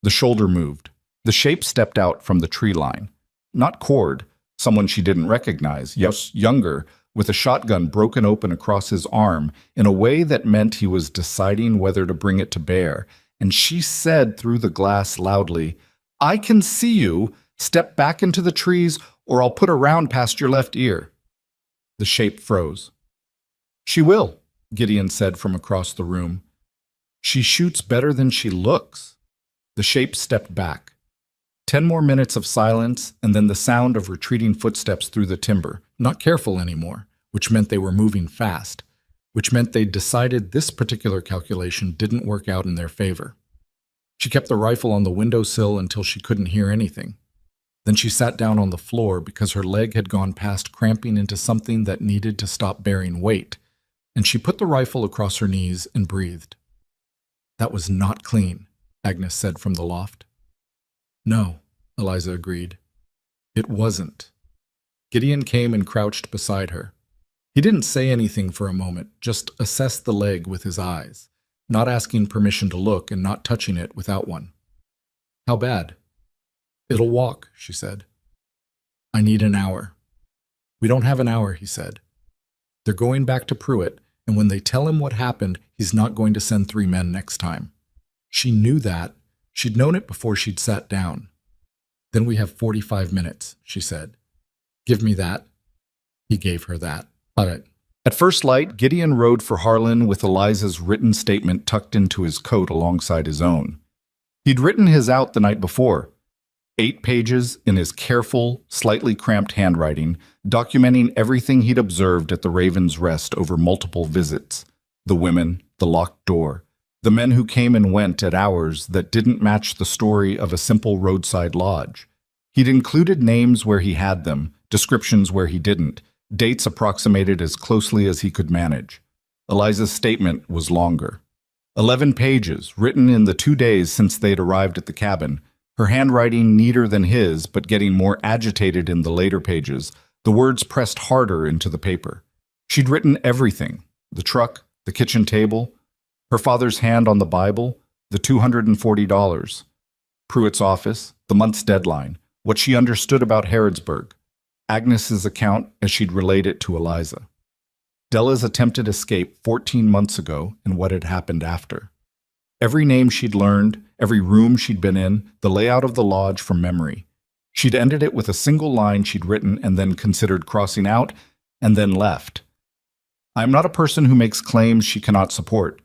[SPEAKER 1] The shoulder moved. The shape stepped out from the tree line. Not Cord, someone she didn't recognize, yes, younger, with a shotgun broken open across his arm in a way that meant he was deciding whether to bring it to bear, and she said through the glass loudly, I can see you. Step back into the trees, or I'll put a round past your left ear. The shape froze. She will, Gideon said from across the room. She shoots better than she looks. The shape stepped back. 10 more minutes of silence, and then the sound of retreating footsteps through the timber, not careful anymore, which meant they were moving fast, which meant they'd decided this particular calculation didn't work out in their favor. She kept the rifle on the windowsill until she couldn't hear anything. Then she sat down on the floor because her leg had gone past cramping into something that needed to stop bearing weight, and she put the rifle across her knees and breathed. "That was not clean," Agnes said from the loft. "No," Eliza agreed. "It wasn't." Gideon came and crouched beside her. He didn't say anything for a moment, just assessed the leg with his eyes, not asking permission to look and not touching it without one. "How bad?" "It'll walk," she said. "I need an hour." "We don't have an hour," he said. "They're going back to Pruitt, and when they tell him what happened, he's not going to send 3 men next time." She knew that. She'd known it before she'd sat down. "Then we have 45 minutes, she said. "Give me that." He gave her that. "All right." At first light, Gideon rode for Harlan with Eliza's written statement tucked into his coat alongside his own. He'd written his out the night before. 8 pages in his careful, slightly cramped handwriting, documenting everything he'd observed at the Raven's Rest over multiple visits. The women, the locked door, the men who came and went at hours that didn't match the story of a simple roadside lodge. He'd included names where he had them, descriptions where he didn't, dates approximated as closely as he could manage. Eliza's statement was longer. 11 pages, written in the 2 days since they'd arrived at the cabin, her handwriting neater than his, but getting more agitated in the later pages, the words pressed harder into the paper. She'd written everything: the truck, the kitchen table, her father's hand on the Bible, the $240, Pruitt's office, the month's deadline, what she understood about Harrodsburg, Agnes's account as she'd relayed it to Eliza, Della's attempted escape 14 months ago and what had happened after. Every name she'd learned, every room she'd been in, the layout of the lodge from memory. She'd ended it with a single line she'd written and then considered crossing out, and then left. "I am not a person who makes claims she cannot support.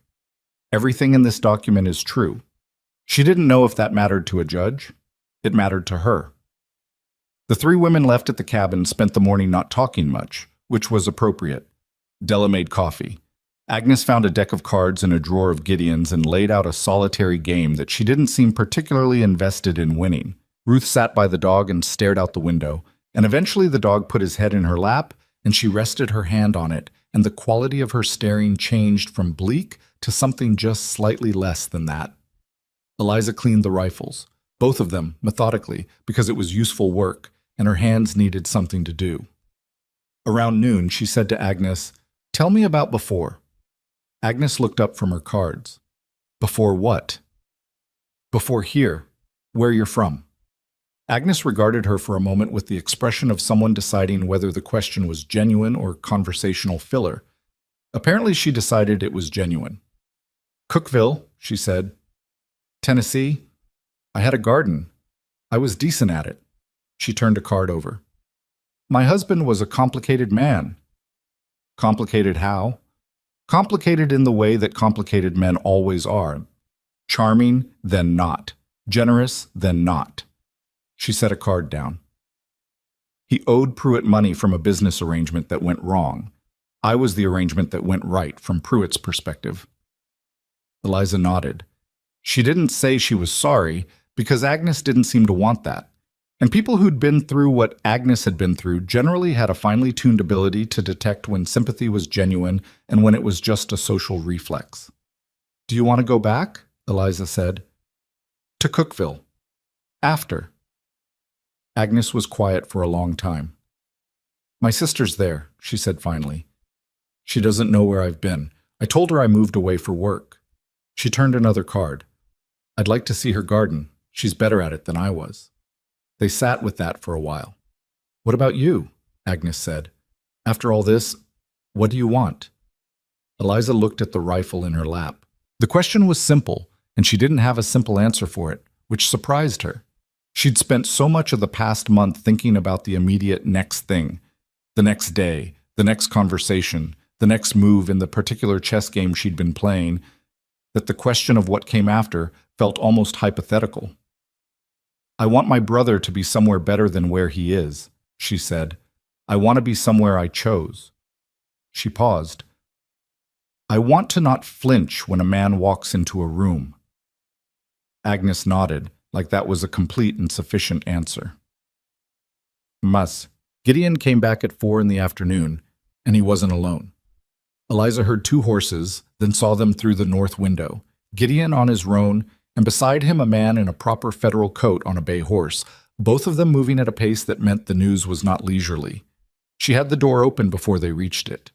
[SPEAKER 1] Everything in this document is true." She didn't know if that mattered to a judge. It mattered to her. The 3 women left at the cabin spent the morning not talking much, which was appropriate. Della made coffee. Agnes found a deck of cards in a drawer of Gideon's and laid out a solitary game that she didn't seem particularly invested in winning. Ruth sat by the dog and stared out the window, and eventually the dog put his head in her lap, and she rested her hand on it, and the quality of her staring changed from bleak to something just slightly less than that. Eliza cleaned the rifles, both of them, methodically, because it was useful work, and her hands needed something to do. Around noon, she said to Agnes, "Tell me about before." Agnes looked up from her cards. "Before what?" "Before here, where you're from." Agnes regarded her for a moment with the expression of someone deciding whether the question was genuine or conversational filler. Apparently she decided it was genuine. "Cookville," she said. "Tennessee. I had a garden. I was decent at it." She turned a card over. "My husband was a complicated man." "Complicated how?" "Complicated in the way that complicated men always are. Charming, then not. Generous, then not." She set a card down. "He owed Pruitt money from a business arrangement that went wrong. I was the arrangement that went right from Pruitt's perspective." Eliza nodded. She didn't say she was sorry, because Agnes didn't seem to want that. And people who'd been through what Agnes had been through generally had a finely tuned ability to detect when sympathy was genuine and when it was just a social reflex. "Do you want to go back?" Eliza said. "To Cookville. After." Agnes was quiet for a long time. "My sister's there," she said finally. "She doesn't know where I've been. I told her I moved away for work." She turned another card. "I'd like to see her garden. She's better at it than I was." They sat with that for a while. "What about you?" Agnes said. "After all this, what do you want?" Eliza looked at the rifle in her lap. The question was simple, and she didn't have a simple answer for it, which surprised her. She'd spent so much of the past month thinking about the immediate next thing, the next day, the next conversation, the next move in the particular chess game she'd been playing, that the question of what came after felt almost hypothetical. "I want my brother to be somewhere better than where he is," she said. "I want to be somewhere I chose." She paused. "I want to not flinch when a man walks into a room." Agnes nodded, like that was a complete and sufficient answer. Gideon came back at 4 in the afternoon, and he wasn't alone. Eliza heard 2 horses, then saw them through the north window, Gideon on his roan, and beside him a man in a proper federal coat on a bay horse, both of them moving at a pace that meant the news was not leisurely. She had the door open before they reached it.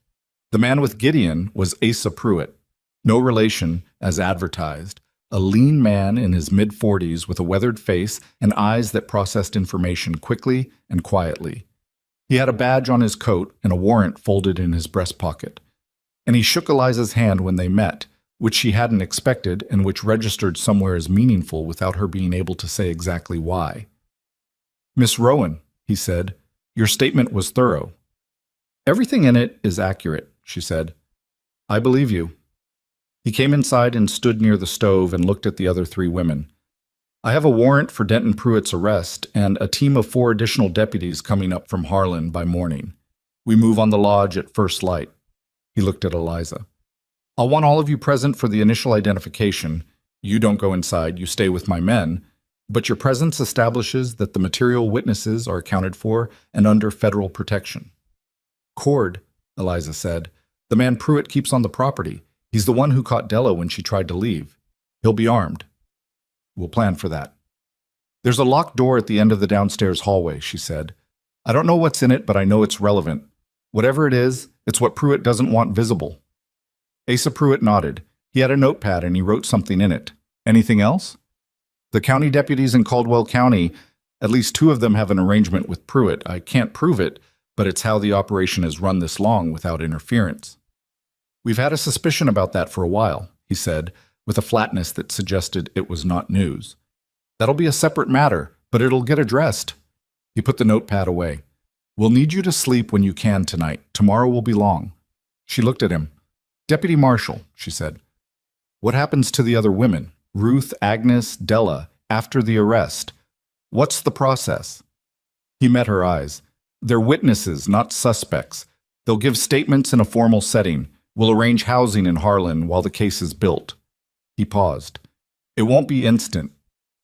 [SPEAKER 1] The man with Gideon was Asa Pruitt, no relation, as advertised, a lean man in his mid-40s with a weathered face and eyes that processed information quickly and quietly. He had a badge on his coat and a warrant folded in his breast pocket. And he shook Eliza's hand when they met, which she hadn't expected and which registered somewhere as meaningful without her being able to say exactly why. "Miss Rowan," he said, "your statement was thorough." "Everything in it is accurate," she said. "I believe you." He came inside and stood near the stove and looked at the other 3 women. "I have a warrant for Denton Pruitt's arrest and a team of 4 additional deputies coming up from Harlan by morning. We move on the lodge at first light." He looked at Eliza. "I'll want all of you present for the initial identification. You don't go inside, you stay with my men, but your presence establishes that the material witnesses are accounted for and under federal protection." "Cord," Eliza said. "The man Pruitt keeps on the property. He's the one who caught Della when she tried to leave. He'll be armed." "We'll plan for that." "There's a locked door at the end of the downstairs hallway," she said. "I don't know what's in it, but I know it's relevant. Whatever it is, it's what Pruitt doesn't want visible." Asa Pruitt nodded. He had a notepad and he wrote something in it. "Anything else?" "The county deputies in Caldwell County, at least 2 of them have an arrangement with Pruitt. I can't prove it, but it's how the operation has run this long without interference." "We've had a suspicion about that for a while," he said, with a flatness that suggested it was not news. "That'll be a separate matter, but it'll get addressed." He put the notepad away. "We'll need you to sleep when you can tonight. Tomorrow will be long." She looked at him. "Deputy Marshal," she said, "what happens to the other women, Ruth, Agnes, Della, after the arrest? What's the process?" He met her eyes. "They're witnesses, not suspects. They'll give statements in a formal setting. We'll arrange housing in Harlan while the case is built." He paused. "It won't be instant.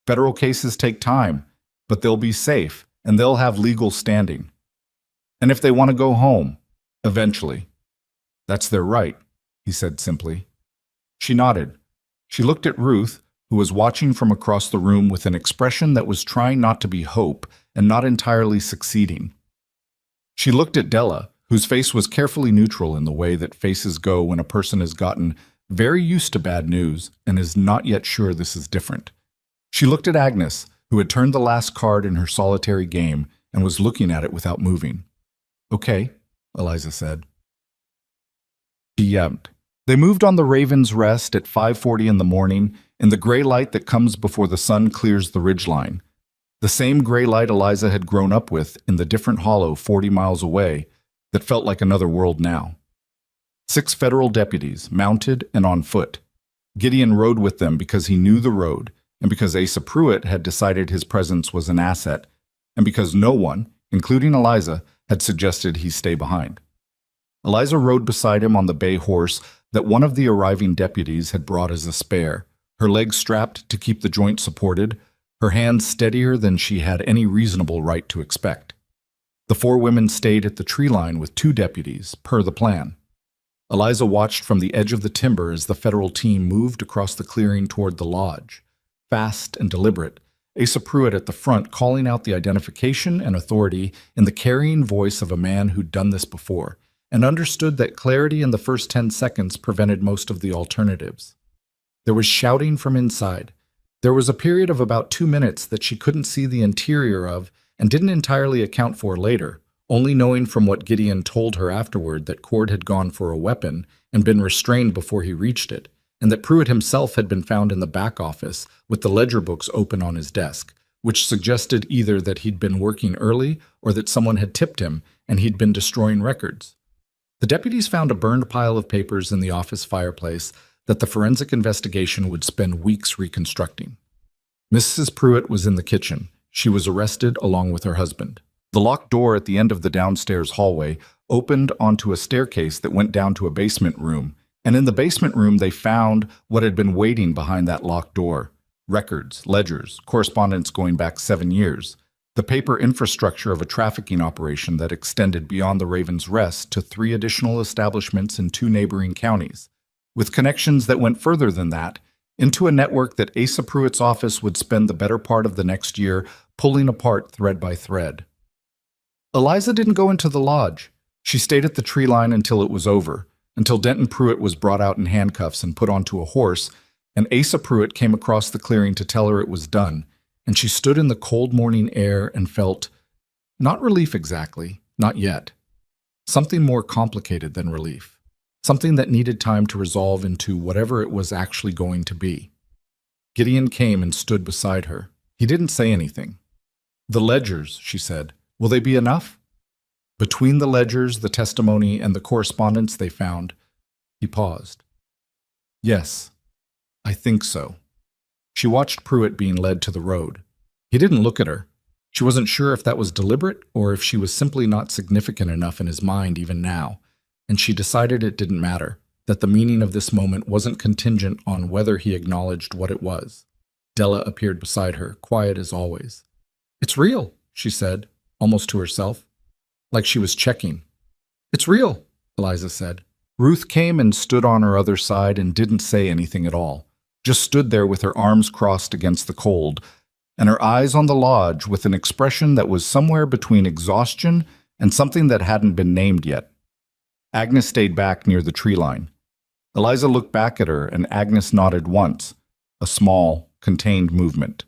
[SPEAKER 1] Federal cases take time, but they'll be safe, and they'll have legal standing. And if they want to go home, eventually. That's their right," he said simply. She nodded. She looked at Ruth, who was watching from across the room with an expression that was trying not to be hope and not entirely succeeding. She looked at Della, whose face was carefully neutral in the way that faces go when a person has gotten very used to bad news and is not yet sure this is different. She looked at Agnes, who had turned the last card in her solitary game and was looking at it without moving. "Okay," Eliza said. She yapped. They moved on the Raven's Rest at 5:40 in the morning in the gray light that comes before the sun clears the ridgeline. The same gray light Eliza had grown up with in the different hollow 40 miles away that felt like another world now. 6 federal deputies, mounted and on foot. Gideon rode with them because he knew the road, and because Asa Pruitt had decided his presence was an asset, and because no one, including Eliza, had suggested he stay behind. Eliza rode beside him on the bay horse that one of the arriving deputies had brought as a spare, her legs strapped to keep the joint supported, her hands steadier than she had any reasonable right to expect. The 4 women stayed at the tree line with 2 deputies, per the plan. Eliza watched from the edge of the timber as the federal team moved across the clearing toward the lodge, fast and deliberate, Asa Pruitt at the front calling out the identification and authority in the carrying voice of a man who'd done this before, and understood that clarity in the first 10 seconds prevented most of the alternatives. There was shouting from inside. There was a period of about 2 minutes that she couldn't see the interior of and didn't entirely account for later, only knowing from what Gideon told her afterward that Cord had gone for a weapon and been restrained before he reached it, and that Pruitt himself had been found in the back office with the ledger books open on his desk, which suggested either that he'd been working early or that someone had tipped him and he'd been destroying records. The deputies found a burned pile of papers in the office fireplace that the forensic investigation would spend weeks reconstructing. Mrs. Pruitt was in the kitchen. She was arrested along with her husband. The locked door at the end of the downstairs hallway opened onto a staircase that went down to a basement room, and in the basement room they found what had been waiting behind that locked door: records, ledgers, correspondence going back 7 years, the paper infrastructure of a trafficking operation that extended beyond the Raven's Rest to 3 additional establishments in 2 neighboring counties, with connections that went further than that, into a network that Asa Pruitt's office would spend the better part of the next year pulling apart thread by thread. Eliza didn't go into the lodge. She stayed at the tree line until it was over, until Denton Pruitt was brought out in handcuffs and put onto a horse, and Asa Pruitt came across the clearing to tell her it was done, and she stood in the cold morning air and felt, not relief exactly, not yet, something more complicated than relief, something that needed time to resolve into whatever it was actually going to be. Gideon came and stood beside her. He didn't say anything. "The ledgers," she said, "will they be enough?" Between the ledgers, the testimony, and the correspondence they found, he paused. "Yes, I think so." She watched Pruitt being led to the road. He didn't look at her. She wasn't sure if that was deliberate or if she was simply not significant enough in his mind even now, and she decided it didn't matter, that the meaning of this moment wasn't contingent on whether he acknowledged what it was. Della appeared beside her, quiet as always. "It's real," she said, almost to herself, like she was checking. "It's real," Eliza said. Ruth came and stood on her other side and didn't say anything at all, just stood there with her arms crossed against the cold, and her eyes on the lodge with an expression that was somewhere between exhaustion and something that hadn't been named yet. Agnes stayed back near the tree line. Eliza looked back at her, and Agnes nodded once, a small, contained movement.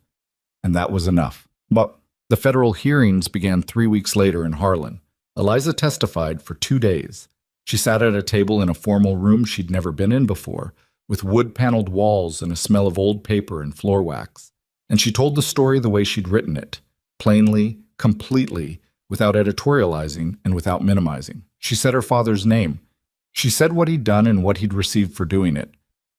[SPEAKER 1] And that was enough. But the federal hearings began 3 weeks later in Harlan. Eliza testified for 2 days. She sat at a table in a formal room she'd never been in before, with wood-paneled walls and a smell of old paper and floor wax. And she told the story the way she'd written it, plainly, completely, without editorializing and without minimizing. She said her father's name. She said what he'd done and what he'd received for doing it.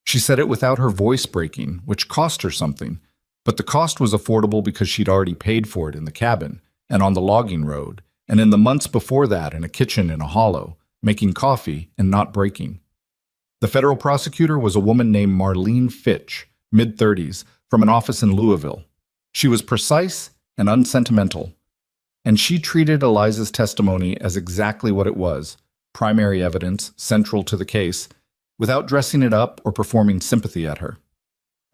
[SPEAKER 1] She said it without her voice breaking, which cost her something, but the cost was affordable because she'd already paid for it in the cabin, and on the logging road, and in the months before that in a kitchen in a hollow, making coffee and not breaking. The federal prosecutor was a woman named Marlene Fitch, mid-30s, from an office in Louisville. She was precise and unsentimental, and she treated Eliza's testimony as exactly what it was, primary evidence central to the case, without dressing it up or performing sympathy at her.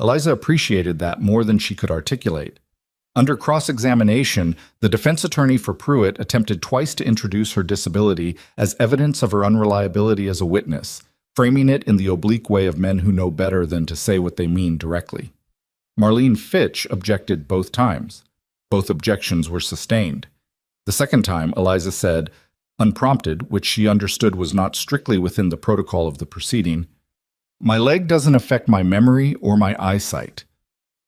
[SPEAKER 1] Eliza appreciated that more than she could articulate. Under cross-examination, the defense attorney for Pruitt attempted twice to introduce her disability as evidence of her unreliability as a witness, framing it in the oblique way of men who know better than to say what they mean directly. Marlene Fitch objected both times. Both objections were sustained. The second time, Eliza said, unprompted, which she understood was not strictly within the protocol of the proceeding, "My leg doesn't affect my memory or my eyesight.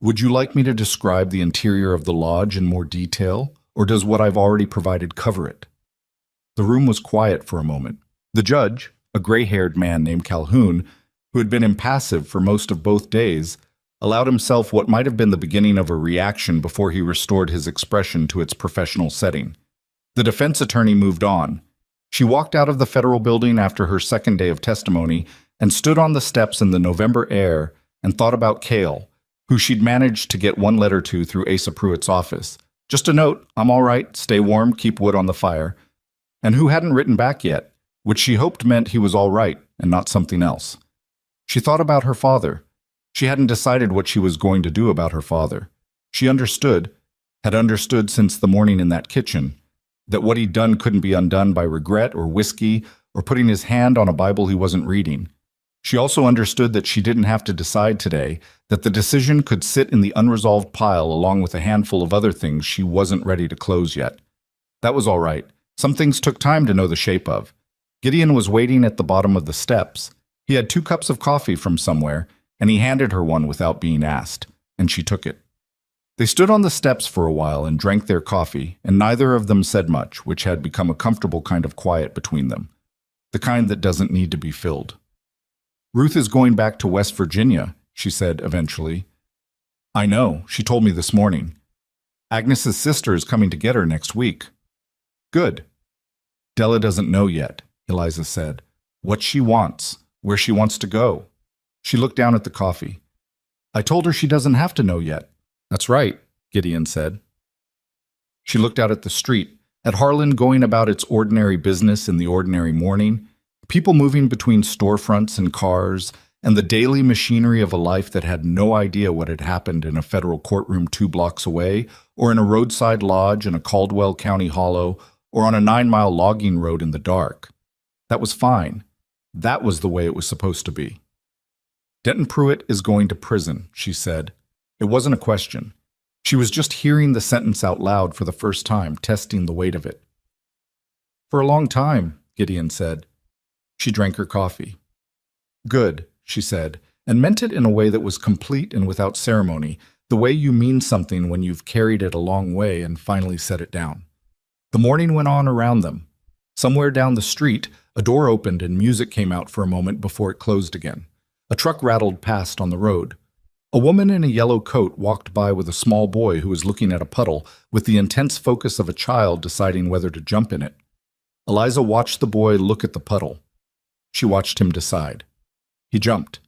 [SPEAKER 1] Would you like me to describe the interior of the lodge in more detail, or does what I've already provided cover it?" The room was quiet for a moment. The judge, a gray-haired man named Calhoun, who had been impassive for most of both days, allowed himself what might have been the beginning of a reaction before he restored his expression to its professional setting. The defense attorney moved on. She walked out of the federal building after her second day of testimony and stood on the steps in the November air and thought about Cale, who she'd managed to get one letter to through Asa Pruitt's office. Just a note, "I'm all right, stay warm, keep wood on the fire," and who hadn't written back yet, which she hoped meant he was all right and not something else. She thought about her father. She hadn't decided what she was going to do about her father. She understood, had understood since the morning in that kitchen, that what he'd done couldn't be undone by regret or whiskey or putting his hand on a Bible he wasn't reading. She also understood that she didn't have to decide today, that the decision could sit in the unresolved pile along with a handful of other things she wasn't ready to close yet. That was all right. Some things took time to know the shape of. Gideon was waiting at the bottom of the steps. He had 2 cups of coffee from somewhere, and he handed her one without being asked, and she took it. They stood on the steps for a while and drank their coffee, and neither of them said much, which had become a comfortable kind of quiet between them, the kind that doesn't need to be filled. Ruth is going back to West Virginia, she said eventually. I know, she told me this morning. Agnes's sister is coming to get her next week. Good. Della doesn't know yet, Eliza said. What she wants, where she wants to go. She looked down at the coffee. I told her she doesn't have to know yet. That's right, Gideon said. She looked out at the street, at Harlan going about its ordinary business in the ordinary morning, people moving between storefronts and cars, and the daily machinery of a life that had no idea what had happened in a federal courtroom 2 blocks away, or in a roadside lodge in a Caldwell County hollow, or on a 9-mile logging road in the dark. That was fine. That was the way it was supposed to be. Denton Pruitt is going to prison, she said. It wasn't a question. She was just hearing the sentence out loud for the first time, testing the weight of it. For a long time, Gideon said. She drank her coffee. Good, she said, and meant it in a way that was complete and without ceremony, the way you mean something when you've carried it a long way and finally set it down. The morning went on around them. Somewhere down the street, a door opened and music came out for a moment before it closed again. A truck rattled past on the road. A woman in a yellow coat walked by with a small boy who was looking at a puddle with the intense focus of a child deciding whether to jump in it. Eliza watched the boy look at the puddle. She watched him decide. He jumped.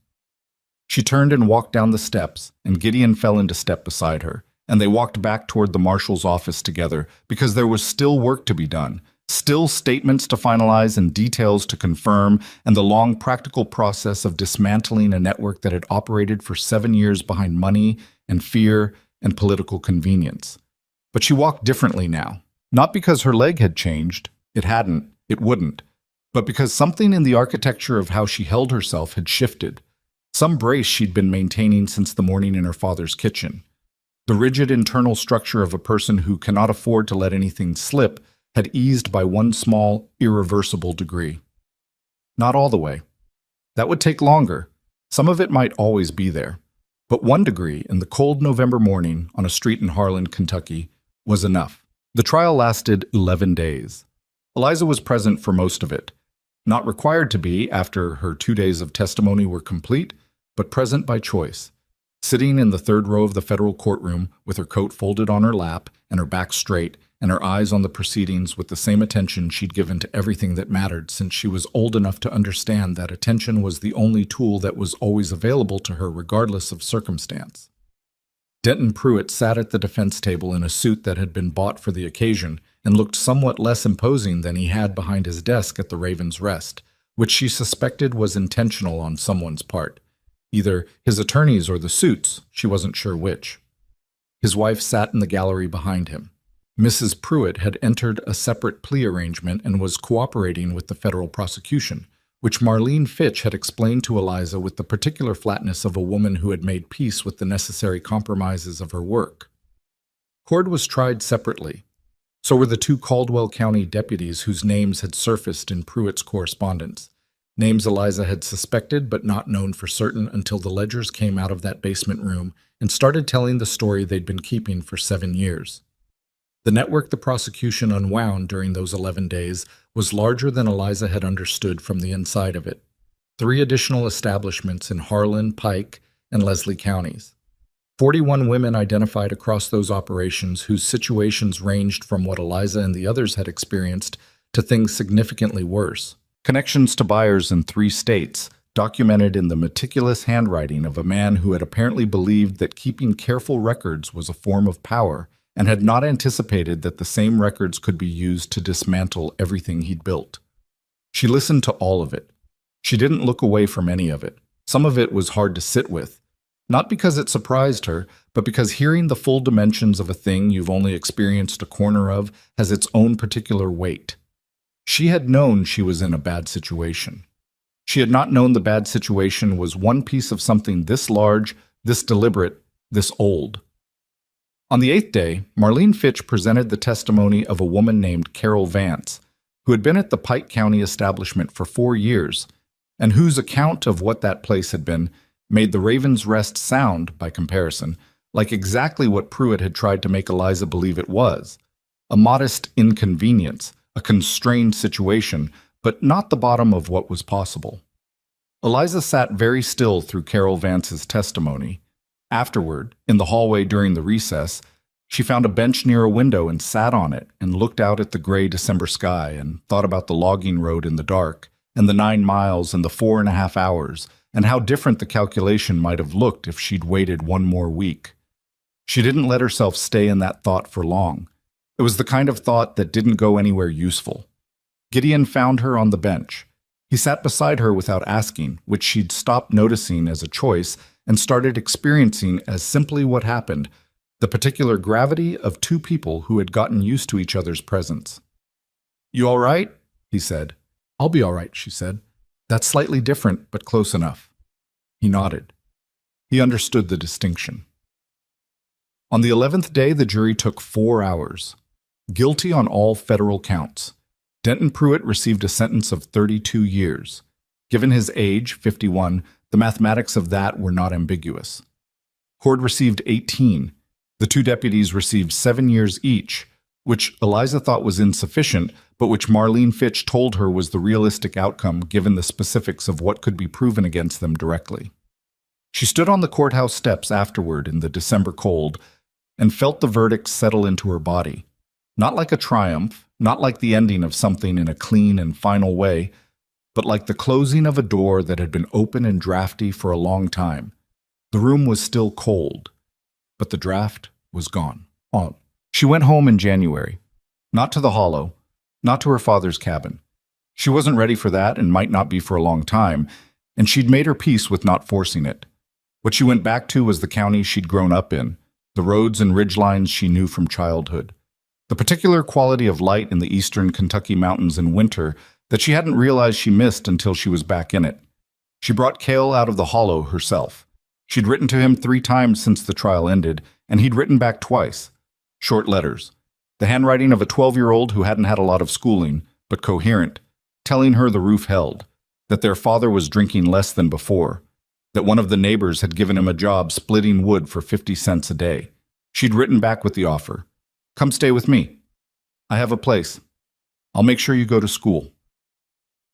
[SPEAKER 1] She turned and walked down the steps, and Gideon fell into step beside her, and they walked back toward the marshal's office together because there was still work to be done, still statements to finalize and details to confirm, and the long practical process of dismantling a network that had operated for 7 years behind money and fear and political convenience. But she walked differently now, not because her leg had changed, it hadn't, it wouldn't, but because something in the architecture of how she held herself had shifted, some brace she'd been maintaining since the morning in her father's kitchen. The rigid internal structure of a person who cannot afford to let anything slip had eased by one small, irreversible degree. Not all the way. That would take longer. Some of it might always be there. But 1 degree in the cold November morning on a street in Harlan, Kentucky, was enough. The trial lasted 11 days. Eliza was present for most of it. Not required to be after her 2 days of testimony were complete, but present by choice. Sitting in the 3rd row of the federal courtroom with her coat folded on her lap and her back straight and her eyes on the proceedings with the same attention she'd given to everything that mattered since she was old enough to understand that attention was the only tool that was always available to her regardless of circumstance. Denton Pruitt sat at the defense table in a suit that had been bought for the occasion and looked somewhat less imposing than he had behind his desk at the Raven's Rest, which she suspected was intentional on someone's part. Either his attorneys or the suits, she wasn't sure which. His wife sat in the gallery behind him. Mrs. Pruitt had entered a separate plea arrangement and was cooperating with the federal prosecution, which Marlene Fitch had explained to Eliza with the particular flatness of a woman who had made peace with the necessary compromises of her work. Cord was tried separately. So were the 2 Caldwell County deputies whose names had surfaced in Pruitt's correspondence, names Eliza had suspected but not known for certain until the ledgers came out of that basement room and started telling the story they'd been keeping for 7 years. The network the prosecution unwound during those 11 days was larger than Eliza had understood from the inside of it. 3 additional establishments in Harlan, Pike, and Leslie counties. 41 women identified across those operations whose situations ranged from what Eliza and the others had experienced to things significantly worse. Connections to buyers in 3 states, documented in the meticulous handwriting of a man who had apparently believed that keeping careful records was a form of power and had not anticipated that the same records could be used to dismantle everything he'd built. She listened to all of it. She didn't look away from any of it. Some of it was hard to sit with. Not because it surprised her, but because hearing the full dimensions of a thing you've only experienced a corner of has its own particular weight. She had known she was in a bad situation. She had not known the bad situation was one piece of something this large, this deliberate, this old. On the 8th day, Marlene Fitch presented the testimony of a woman named Carol Vance, who had been at the Pike County establishment for 4 years, and whose account of what that place had been made the Raven's Rest sound, by comparison, like exactly what Pruitt had tried to make Eliza believe it was. A modest inconvenience, a constrained situation, but not the bottom of what was possible. Eliza sat very still through Carol Vance's testimony. Afterward, in the hallway during the recess, she found a bench near a window and sat on it and looked out at the gray December sky and thought about the logging road in the dark and the 9 miles and the 4.5 hours and how different the calculation might have looked if she'd waited one more week. She didn't let herself stay in that thought for long. It was the kind of thought that didn't go anywhere useful. Gideon found her on the bench. He sat beside her without asking, which she'd stopped noticing as a choice and started experiencing as simply what happened, the particular gravity of two people who had gotten used to each other's presence. "You all right?" he said. "I'll be all right," she said. "That's slightly different, but close enough." He nodded. He understood the distinction. On the 11th day, the jury took 4 hours. Guilty on all federal counts. Denton Pruitt received a sentence of 32 years. Given his age, 51, the mathematics of that were not ambiguous. Cord received 18. The two deputies received 7 years each, which Eliza thought was insufficient, but which Marlene Fitch told her was the realistic outcome given the specifics of what could be proven against them directly. She stood on the courthouse steps afterward in the December cold and felt the verdict settle into her body. Not like a triumph, not like the ending of something in a clean and final way, but like the closing of a door that had been open and drafty for a long time. The room was still cold, but the draft was gone. She went home in January. Not to the Hollow, not to her father's cabin. She wasn't ready for that and might not be for a long time, and she'd made her peace with not forcing it. What she went back to was the county she'd grown up in, the roads and ridgelines she knew from childhood. The particular quality of light in the eastern Kentucky mountains in winter that she hadn't realized she missed until she was back in it. She brought Cale out of the Hollow herself. She'd written to him 3 times since the trial ended, and he'd written back twice. Short letters. The handwriting of a 12-year-old who hadn't had a lot of schooling, but coherent, telling her the roof held, that their father was drinking less than before, that one of the neighbors had given him a job splitting wood for 50 cents a day. She'd written back with the offer. "Come stay with me. I have a place. I'll make sure you go to school."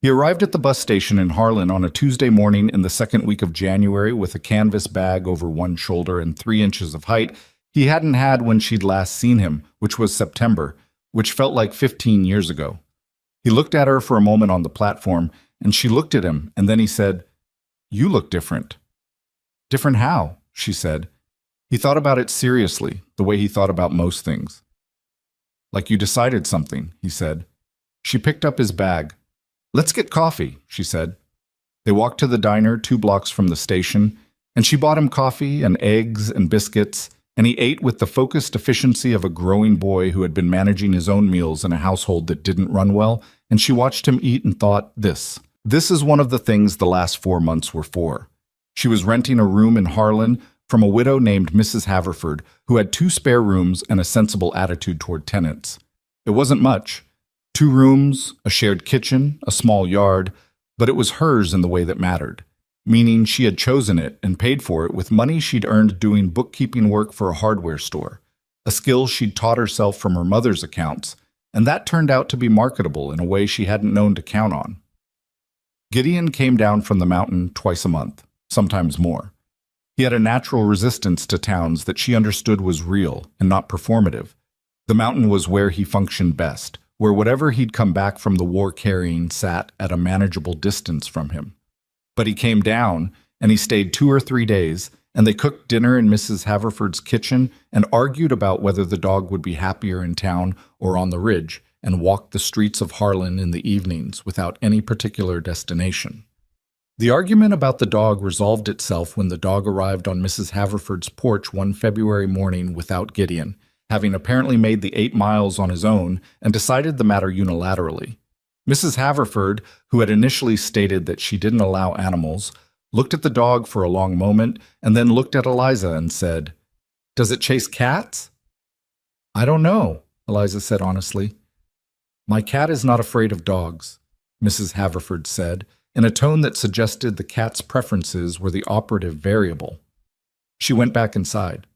[SPEAKER 1] He arrived at the bus station in Harlan on a Tuesday morning in the second week of January with a canvas bag over one shoulder and 3 inches of height he hadn't had when she'd last seen him, which was September, which felt like 15 years ago. He looked at her for a moment on the platform, and she looked at him, and then he said, "You look different." "Different how?" she said. He thought about it seriously, the way he thought about most things. "Like you decided something," he said. She picked up his bag. "Let's get coffee," she said. They walked to the diner 2 blocks from the station, and she bought him coffee and eggs and biscuits, and he ate with the focused efficiency of a growing boy who had been managing his own meals in a household that didn't run well, and she watched him eat and thought, This is one of the things the last 4 months were for. She was renting a room in Harlan from a widow named Mrs. Haverford, who had 2 spare rooms and a sensible attitude toward tenants. It wasn't much. 2 rooms, a shared kitchen, a small yard, but it was hers in the way that mattered, meaning she had chosen it and paid for it with money she'd earned doing bookkeeping work for a hardware store, a skill she'd taught herself from her mother's accounts, and that turned out to be marketable in a way she hadn't known to count on. Gideon came down from the mountain twice a month, sometimes more. He had a natural resistance to towns that she understood was real and not performative. The mountain was where he functioned best, where whatever he'd come back from the war carrying sat at a manageable distance from him. But he came down, and he stayed 2 or 3 days, and they cooked dinner in Mrs. Haverford's kitchen and argued about whether the dog would be happier in town or on the ridge, and walked the streets of Harlan in the evenings without any particular destination. The argument about the dog resolved itself when the dog arrived on Mrs. Haverford's porch one February morning without Gideon, having apparently made the 8 miles on his own and decided the matter unilaterally. Mrs. Haverford, who had initially stated that she didn't allow animals, looked at the dog for a long moment and then looked at Eliza and said, "Does it chase cats?" "I don't know," Eliza said honestly. "My cat is not afraid of dogs," Mrs. Haverford said, in a tone that suggested the cat's preferences were the operative variable. She went back inside.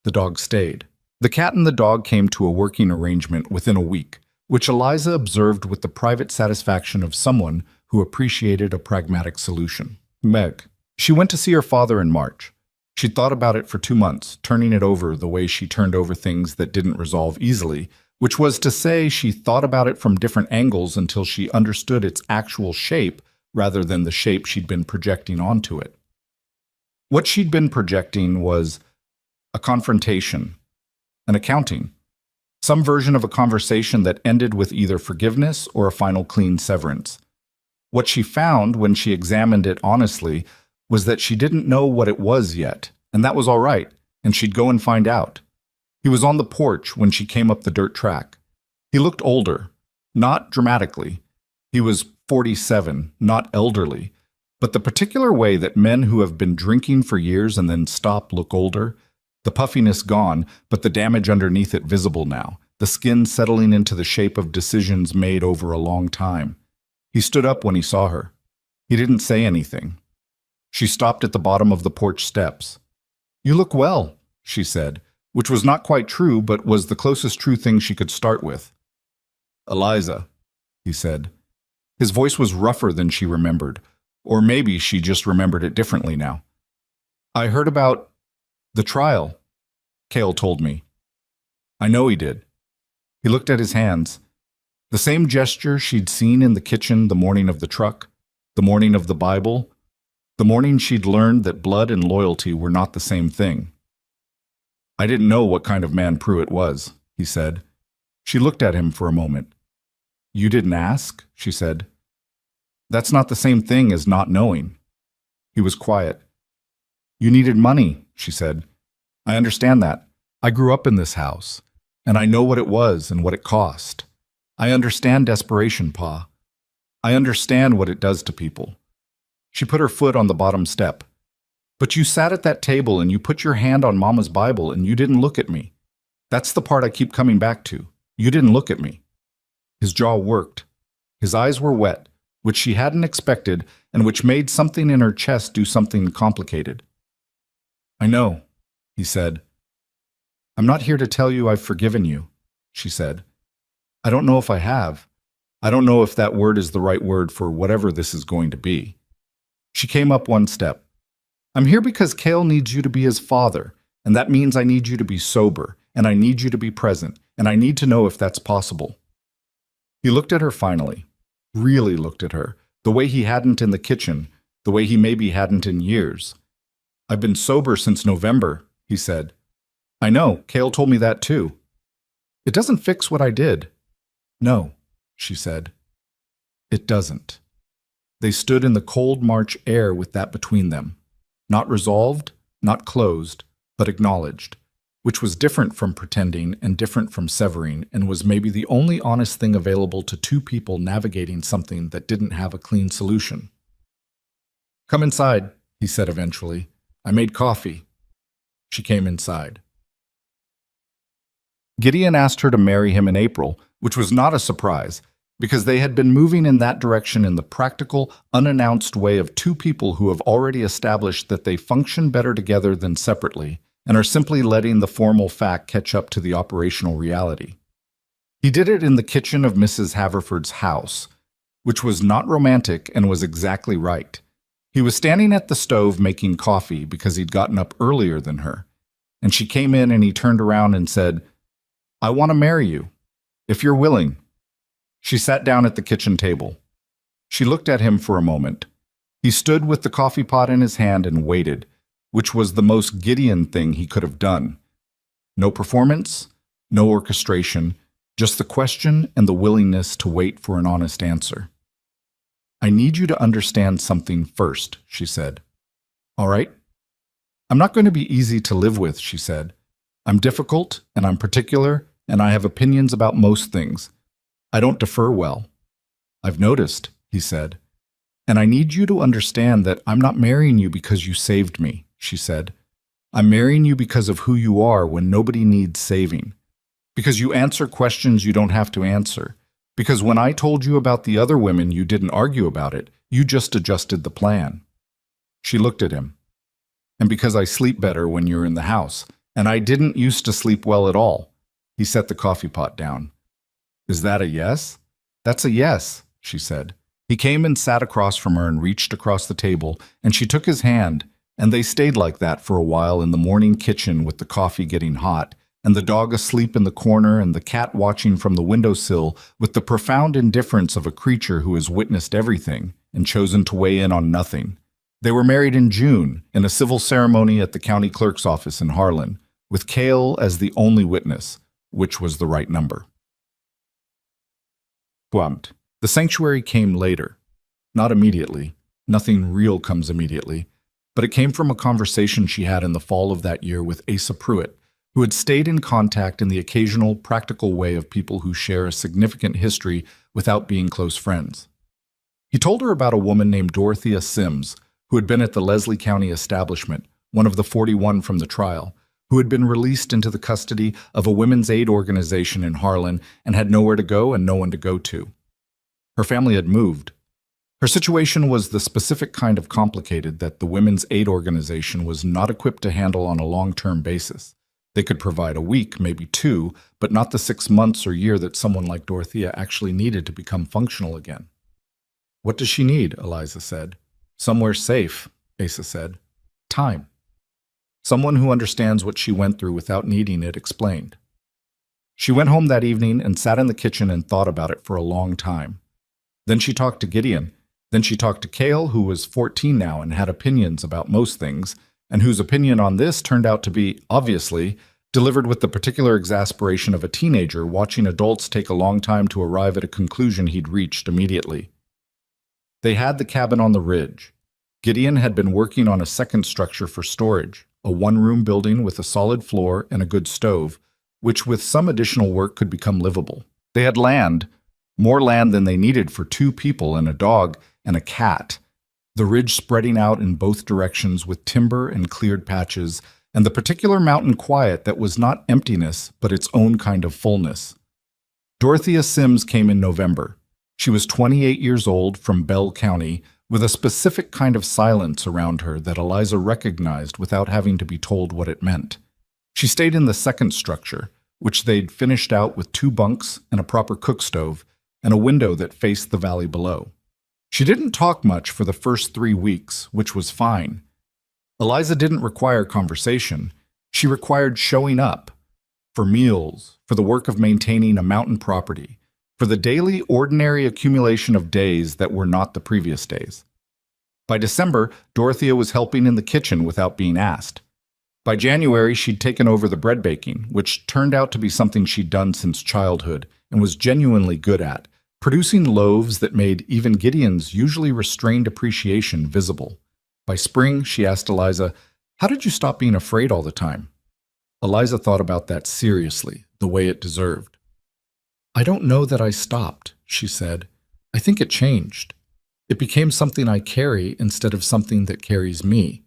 [SPEAKER 1] The dog stayed. The cat and the dog came to a working arrangement within a week, which Eliza observed with the private satisfaction of someone who appreciated a pragmatic solution. Meg. She went to see her father in March. She'd thought about it for 2 months, turning it over the way she turned over things that didn't resolve easily, which was to say she thought about it from different angles until she understood its actual shape rather than the shape she'd been projecting onto it. What she'd been projecting was a confrontation, an accounting, some version of a conversation that ended with either forgiveness or a final clean severance. What she found when she examined it honestly was that she didn't know what it was yet, and that was all right, and she'd go and find out. He was on the porch when she came up the dirt track. He looked older, not dramatically. He was 47, not elderly, but the particular way that men who have been drinking for years and then stop look older, the puffiness gone, but the damage underneath it visible now, the skin settling into the shape of decisions made over a long time. He stood up when he saw her. He didn't say anything. She stopped at the bottom of the porch steps. "You look well," she said, which was not quite true, but was the closest true thing she could start with. "Eliza," he said. His voice was rougher than she remembered, or maybe she just remembered it differently now. "I heard about the trial," Cale told me. I know he did. He looked at his hands. The same gesture she'd seen in the kitchen the morning of the truck, the morning of the Bible, the morning she'd learned that blood and loyalty were not the same thing. "I didn't know what kind of man Pruitt was," he said. She looked at him for a moment. "You didn't ask?" she said. "That's not the same thing as not knowing." He was quiet. "You needed money," she said. "I understand that. I grew up in this house, and I know what it was and what it cost. I understand desperation, Pa. I understand what it does to people." She put her foot on the bottom step. "But you sat at that table and you put your hand on Mama's Bible and you didn't look at me. That's the part I keep coming back to. You didn't look at me." His jaw worked. His eyes were wet, which she hadn't expected and which made something in her chest do something complicated. "I know," he said. "I'm not here to tell you I've forgiven you," she said. "I don't know if I have. I don't know if that word is the right word for whatever this is going to be." She came up one step. "I'm here because Cale needs you to be his father, and that means I need you to be sober, and I need you to be present, and I need to know if that's possible." He looked at her finally, really looked at her, the way he hadn't in the kitchen, the way he maybe hadn't in years. "I've been sober since November," he said. "I know, Cale told me that too." "It doesn't fix what I did." "No," she said. "It doesn't." They stood in the cold March air with that between them. Not resolved, not closed, but acknowledged, which was different from pretending and different from severing and was maybe the only honest thing available to two people navigating something that didn't have a clean solution. "Come inside," he said eventually. "I made coffee." She came inside. Gideon asked her to marry him in April, which was not a surprise, because they had been moving in that direction in the practical, unannounced way of two people who have already established that they function better together than separately, and are simply letting the formal fact catch up to the operational reality. He did it in the kitchen of Mrs. Haverford's house, which was not romantic and was exactly right. He was standing at the stove making coffee because he'd gotten up earlier than her, and she came in and he turned around and said, "I want to marry you, if you're willing." She sat down at the kitchen table. She looked at him for a moment. He stood with the coffee pot in his hand and waited, which was the most Gideon thing he could have done. No performance, no orchestration, just the question and the willingness to wait for an honest answer. "I need you to understand something first," she said. "All right?" "I'm not going to be easy to live with," she said. "I'm difficult, and I'm particular, and I have opinions about most things. I don't defer well." "I've noticed," he said. "And I need you to understand that I'm not marrying you because you saved me," she said. "I'm marrying you because of who you are when nobody needs saving. Because you answer questions you don't have to answer. Because when I told you about the other women, you didn't argue about it. You just adjusted the plan." She looked at him. "And because I sleep better when you're in the house. And I didn't used to sleep well at all." He set the coffee pot down. "Is that a yes?" "That's a yes," she said. He came and sat across from her and reached across the table, and she took his hand, and they stayed like that for a while in the morning kitchen with the coffee getting hot, and the dog asleep in the corner and the cat watching from the windowsill with the profound indifference of a creature who has witnessed everything and chosen to weigh in on nothing. They were married in June in a civil ceremony at the county clerk's office in Harlan, with Cale as the only witness, which was the right number. The sanctuary came later. Not immediately. Nothing real comes immediately. But it came from a conversation she had in the fall of that year with Asa Pruitt, who had stayed in contact in the occasional, practical way of people who share a significant history without being close friends. He told her about a woman named Dorothea Sims, who had been at the Leslie County establishment, one of the 41 from the trial, who had been released into the custody of a women's aid organization in Harlan and had nowhere to go and no one to go to. Her family had moved. Her situation was the specific kind of complicated that the women's aid organization was not equipped to handle on a long-term basis. They could provide a week, maybe 2, but not the 6 months or year that someone like Dorothea actually needed to become functional again. What does she need? Eliza said. Somewhere safe, Asa said. Time. Someone who understands what she went through without needing it explained. She went home that evening and sat in the kitchen and thought about it for a long time. Then she talked to Gideon. Then she talked to Cale, who was 14 now and had opinions about most things, and whose opinion on this turned out to be, obviously, delivered with the particular exasperation of a teenager watching adults take a long time to arrive at a conclusion he'd reached immediately. They had the cabin on the ridge. Gideon had been working on a second structure for storage, a one-room building with a solid floor and a good stove, which with some additional work could become livable. They had land, more land than they needed for 2 people and a dog and a cat, the ridge spreading out in both directions with timber and cleared patches, and the particular mountain quiet that was not emptiness but its own kind of fullness. Dorothea Sims came in November. She was 28 years old from Bell County, with a specific kind of silence around her that Eliza recognized without having to be told what it meant. She stayed in the second structure, which they'd finished out with 2 bunks and a proper cook stove, and a window that faced the valley below. She didn't talk much for the first 3 weeks, which was fine. Eliza didn't require conversation. She required showing up. For meals, for the work of maintaining a mountain property, for the daily, ordinary accumulation of days that were not the previous days. By December, Dorothea was helping in the kitchen without being asked. By January, she'd taken over the bread baking, which turned out to be something she'd done since childhood and was genuinely good at, producing loaves that made even Gideon's usually restrained appreciation visible. By spring, she asked Eliza, "How did you stop being afraid all the time?" Eliza thought about that seriously, the way it deserved. "I don't know that I stopped," she said. "I think it changed. It became something I carry instead of something that carries me."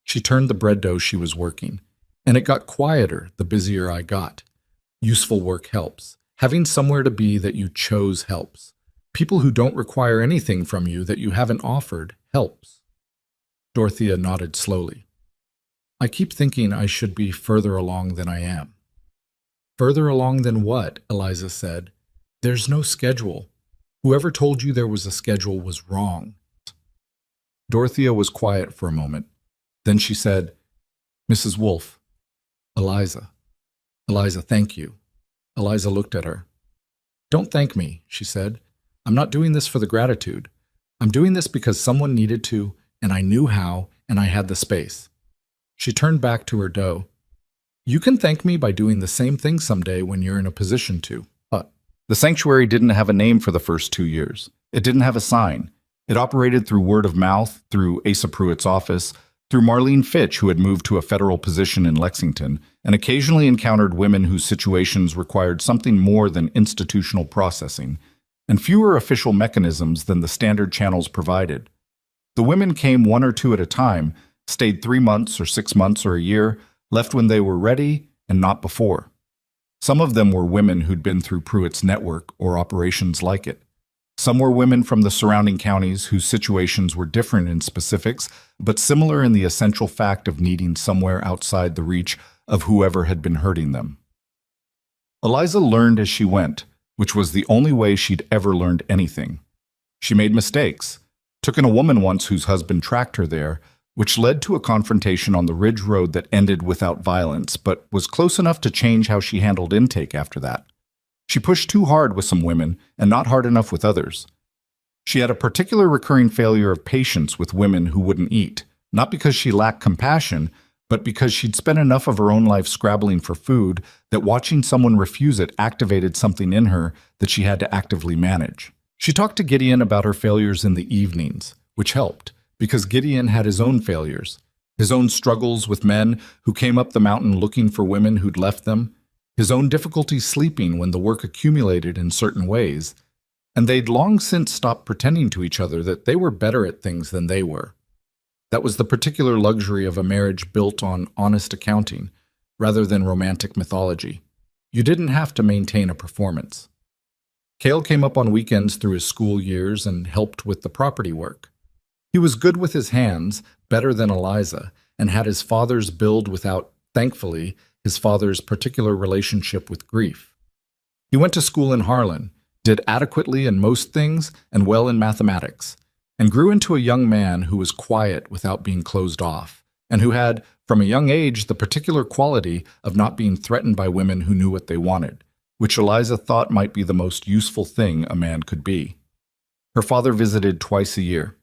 [SPEAKER 1] She turned the bread dough she was working, and it got quieter the busier I got. Useful work helps. Having somewhere to be that you chose helps. People who don't require anything from you that you haven't offered helps. Dorothea nodded slowly. "I keep thinking I should be further along than I am." "Further along than what?" Eliza said. "There's no schedule. Whoever told you there was a schedule was wrong." Dorothea was quiet for a moment. Then she said, "Mrs. Wolfe." "Eliza." "Eliza, thank you." Eliza looked at her. "Don't thank me," she said. "I'm not doing this for the gratitude. I'm doing this because someone needed to, and I knew how, and I had the space." She turned back to her dough. "You can thank me by doing the same thing someday when you're in a position to." The sanctuary didn't have a name for the first 2 years. It didn't have a sign. It operated through word of mouth, through Asa Pruitt's office, through Marlene Fitch, who had moved to a federal position in Lexington, and occasionally encountered women whose situations required something more than institutional processing, and fewer official mechanisms than the standard channels provided. The women came 1 or 2 at a time, stayed 3 months or 6 months or a year, left when they were ready and not before. Some of them were women who'd been through Pruitt's network or operations like it. Some were women from the surrounding counties whose situations were different in specifics, but similar in the essential fact of needing somewhere outside the reach of whoever had been hurting them. Eliza learned as she went, which was the only way she'd ever learned anything. She made mistakes, took in a woman once whose husband tracked her there, which led to a confrontation on the ridge road that ended without violence, but was close enough to change how she handled intake after that. She pushed too hard with some women and not hard enough with others. She had a particular recurring failure of patience with women who wouldn't eat, not because she lacked compassion, but because she'd spent enough of her own life scrabbling for food that watching someone refuse it activated something in her that she had to actively manage. She talked to Gideon about her failures in the evenings, which helped, because Gideon had his own failures, his own struggles with men who came up the mountain looking for women who'd left them, his own difficulty sleeping when the work accumulated in certain ways, and they'd long since stopped pretending to each other that they were better at things than they were. That was the particular luxury of a marriage built on honest accounting, rather than romantic mythology. You didn't have to maintain a performance. Cale came up on weekends through his school years and helped with the property work. He was good with his hands, better than Eliza, and had his father's build without, thankfully, his father's particular relationship with grief. He went to school in Harlan, did adequately in most things and well in mathematics, and grew into a young man who was quiet without being closed off, and who had, from a young age, the particular quality of not being threatened by women who knew what they wanted, which Eliza thought might be the most useful thing a man could be. Her father visited twice a year.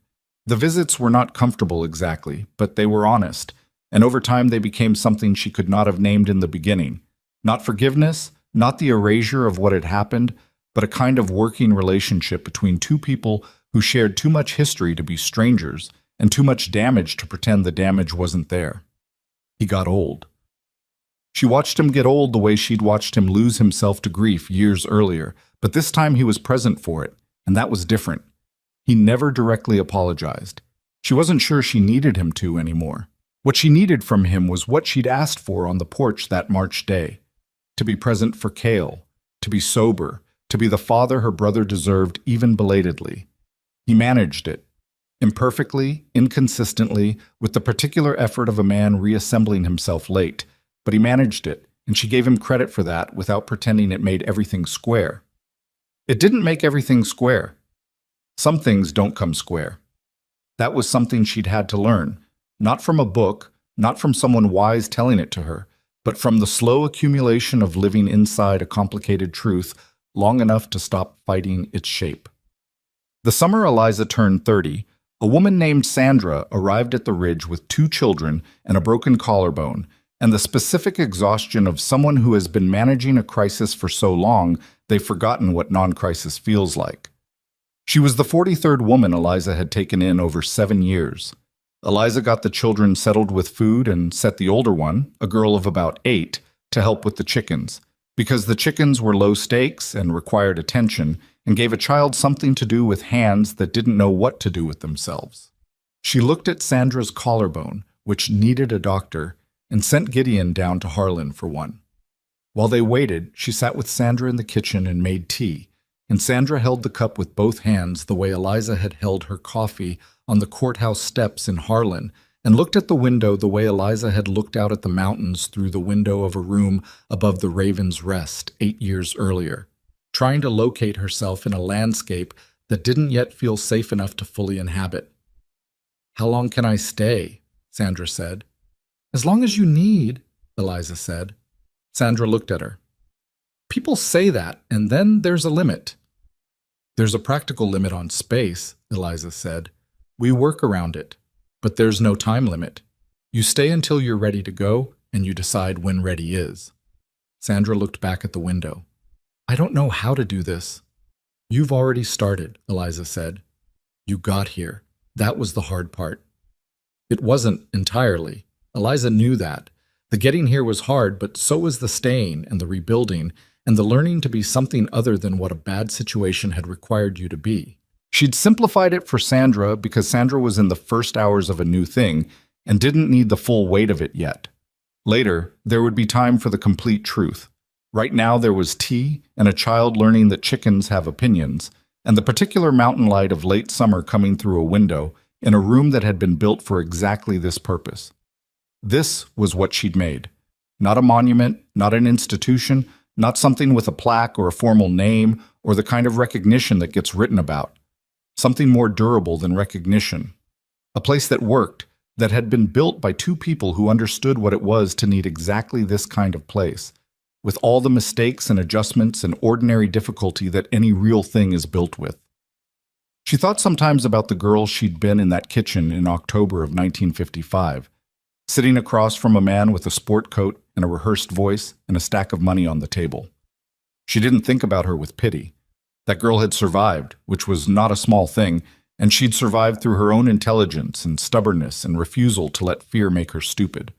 [SPEAKER 1] The visits were not comfortable exactly, but they were honest, and over time they became something she could not have named in the beginning. Not forgiveness, not the erasure of what had happened, but a kind of working relationship between two people who shared too much history to be strangers and too much damage to pretend the damage wasn't there. He got old. She watched him get old the way she'd watched him lose himself to grief years earlier, but this time he was present for it, and that was different. He never directly apologized. She wasn't sure she needed him to anymore. What she needed from him was what she'd asked for on the porch that March day: to be present for Cale, to be sober, to be the father her brother deserved even belatedly. He managed it, imperfectly, inconsistently, with the particular effort of a man reassembling himself late, but he managed it, and she gave him credit for that without pretending it made everything square. It didn't make everything square. Some things don't come square. That was something she'd had to learn, not from a book, not from someone wise telling it to her, but from the slow accumulation of living inside a complicated truth long enough to stop fighting its shape. The summer Eliza turned 30, a woman named Sandra arrived at the ridge with 2 children and a broken collarbone, and the specific exhaustion of someone who has been managing a crisis for so long they've forgotten what non-crisis feels like. She was the 43rd woman Eliza had taken in over 7 years. Eliza got the children settled with food and set the older one, a girl of about 8, to help with the chickens, because the chickens were low stakes and required attention, and gave a child something to do with hands that didn't know what to do with themselves. She looked at Sandra's collarbone, which needed a doctor, and sent Gideon down to Harlan for one. While they waited, she sat with Sandra in the kitchen and made tea, and Sandra held the cup with both hands the way Eliza had held her coffee on the courthouse steps in Harlan, and looked at the window the way Eliza had looked out at the mountains through the window of a room above the Raven's Rest 8 years earlier, trying to locate herself in a landscape that didn't yet feel safe enough to fully inhabit. "How long can I stay?" Sandra said. "As long as you need," Eliza said. Sandra looked at her. "People say that, and then there's a limit." "There's a practical limit on space," Eliza said. "We work around it, but there's no time limit. You stay until you're ready to go, and you decide when ready is." Sandra looked back at the window. "I don't know how to do this." "You've already started," Eliza said. "You got here. That was the hard part." It wasn't entirely. Eliza knew that. The getting here was hard, but so was the staying and the rebuilding and the learning to be something other than what a bad situation had required you to be. She'd simplified it for Sandra because Sandra was in the first hours of a new thing and didn't need the full weight of it yet. Later, there would be time for the complete truth. Right now there was tea and a child learning that chickens have opinions, and the particular mountain light of late summer coming through a window in a room that had been built for exactly this purpose. This was what she'd made. Not a monument, not an institution, not something with a plaque or a formal name or the kind of recognition that gets written about. something more durable than recognition. A place that worked, that had been built by two people who understood what it was to need exactly this kind of place, with all the mistakes and adjustments and ordinary difficulty that any real thing is built with. She thought sometimes about the girl she'd been in that kitchen in October of 1955, sitting across from a man with a sport coat and a rehearsed voice and a stack of money on the table. She didn't think about her with pity. That girl had survived, which was not a small thing, and she'd survived through her own intelligence and stubbornness and refusal to let fear make her stupid.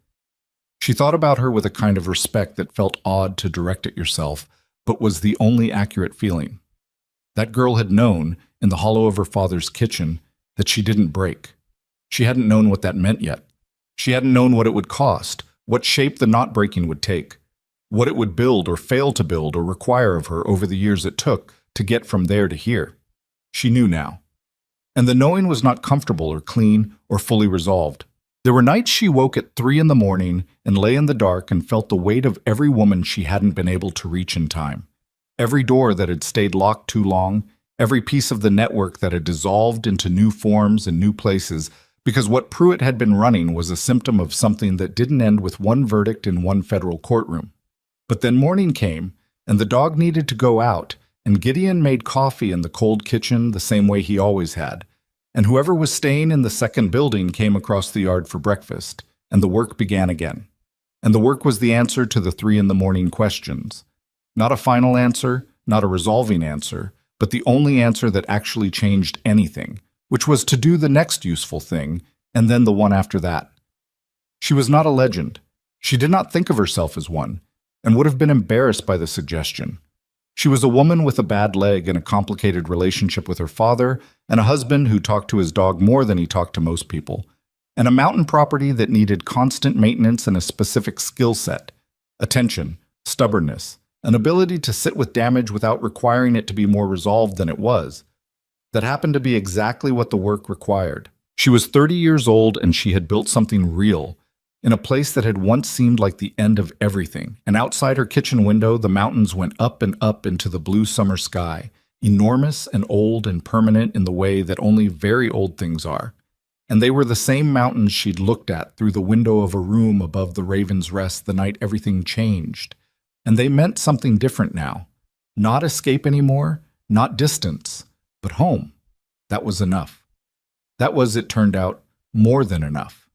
[SPEAKER 1] She thought about her with a kind of respect that felt odd to direct at yourself, but was the only accurate feeling. That girl had known, in the hollow of her father's kitchen, that she didn't break. She hadn't known what that meant yet. She hadn't known what it would cost, what shape the not breaking would take, what it would build or fail to build or require of her over the years it took to get from there to here. She knew now. And the knowing was not comfortable or clean or fully resolved. There were nights she woke at 3 in the morning and lay in the dark and felt the weight of every woman she hadn't been able to reach in time. Every door that had stayed locked too long, every piece of the network that had dissolved into new forms and new places, because what Pruitt had been running was a symptom of something that didn't end with one verdict in one federal courtroom. But then morning came, and the dog needed to go out, and Gideon made coffee in the cold kitchen the same way he always had, and whoever was staying in the second building came across the yard for breakfast, and the work began again. And the work was the answer to the 3 in the morning questions. Not a final answer, not a resolving answer, but the only answer that actually changed anything, which was to do the next useful thing, and then the one after that. She was not a legend. She did not think of herself as one, and would have been embarrassed by the suggestion. She was a woman with a bad leg and a complicated relationship with her father, and a husband who talked to his dog more than he talked to most people, and a mountain property that needed constant maintenance and a specific skill set, attention, stubbornness, an ability to sit with damage without requiring it to be more resolved than it was. That happened to be exactly what the work required. She was 30 years old and she had built something real, in a place that had once seemed like the end of everything, and outside her kitchen window the mountains went up and up into the blue summer sky, enormous and old and permanent in the way that only very old things are. And they were the same mountains she'd looked at through the window of a room above the Raven's Rest the night everything changed. And they meant something different now. Not escape anymore, not distance, but home. That was enough. That was, it turned out, more than enough.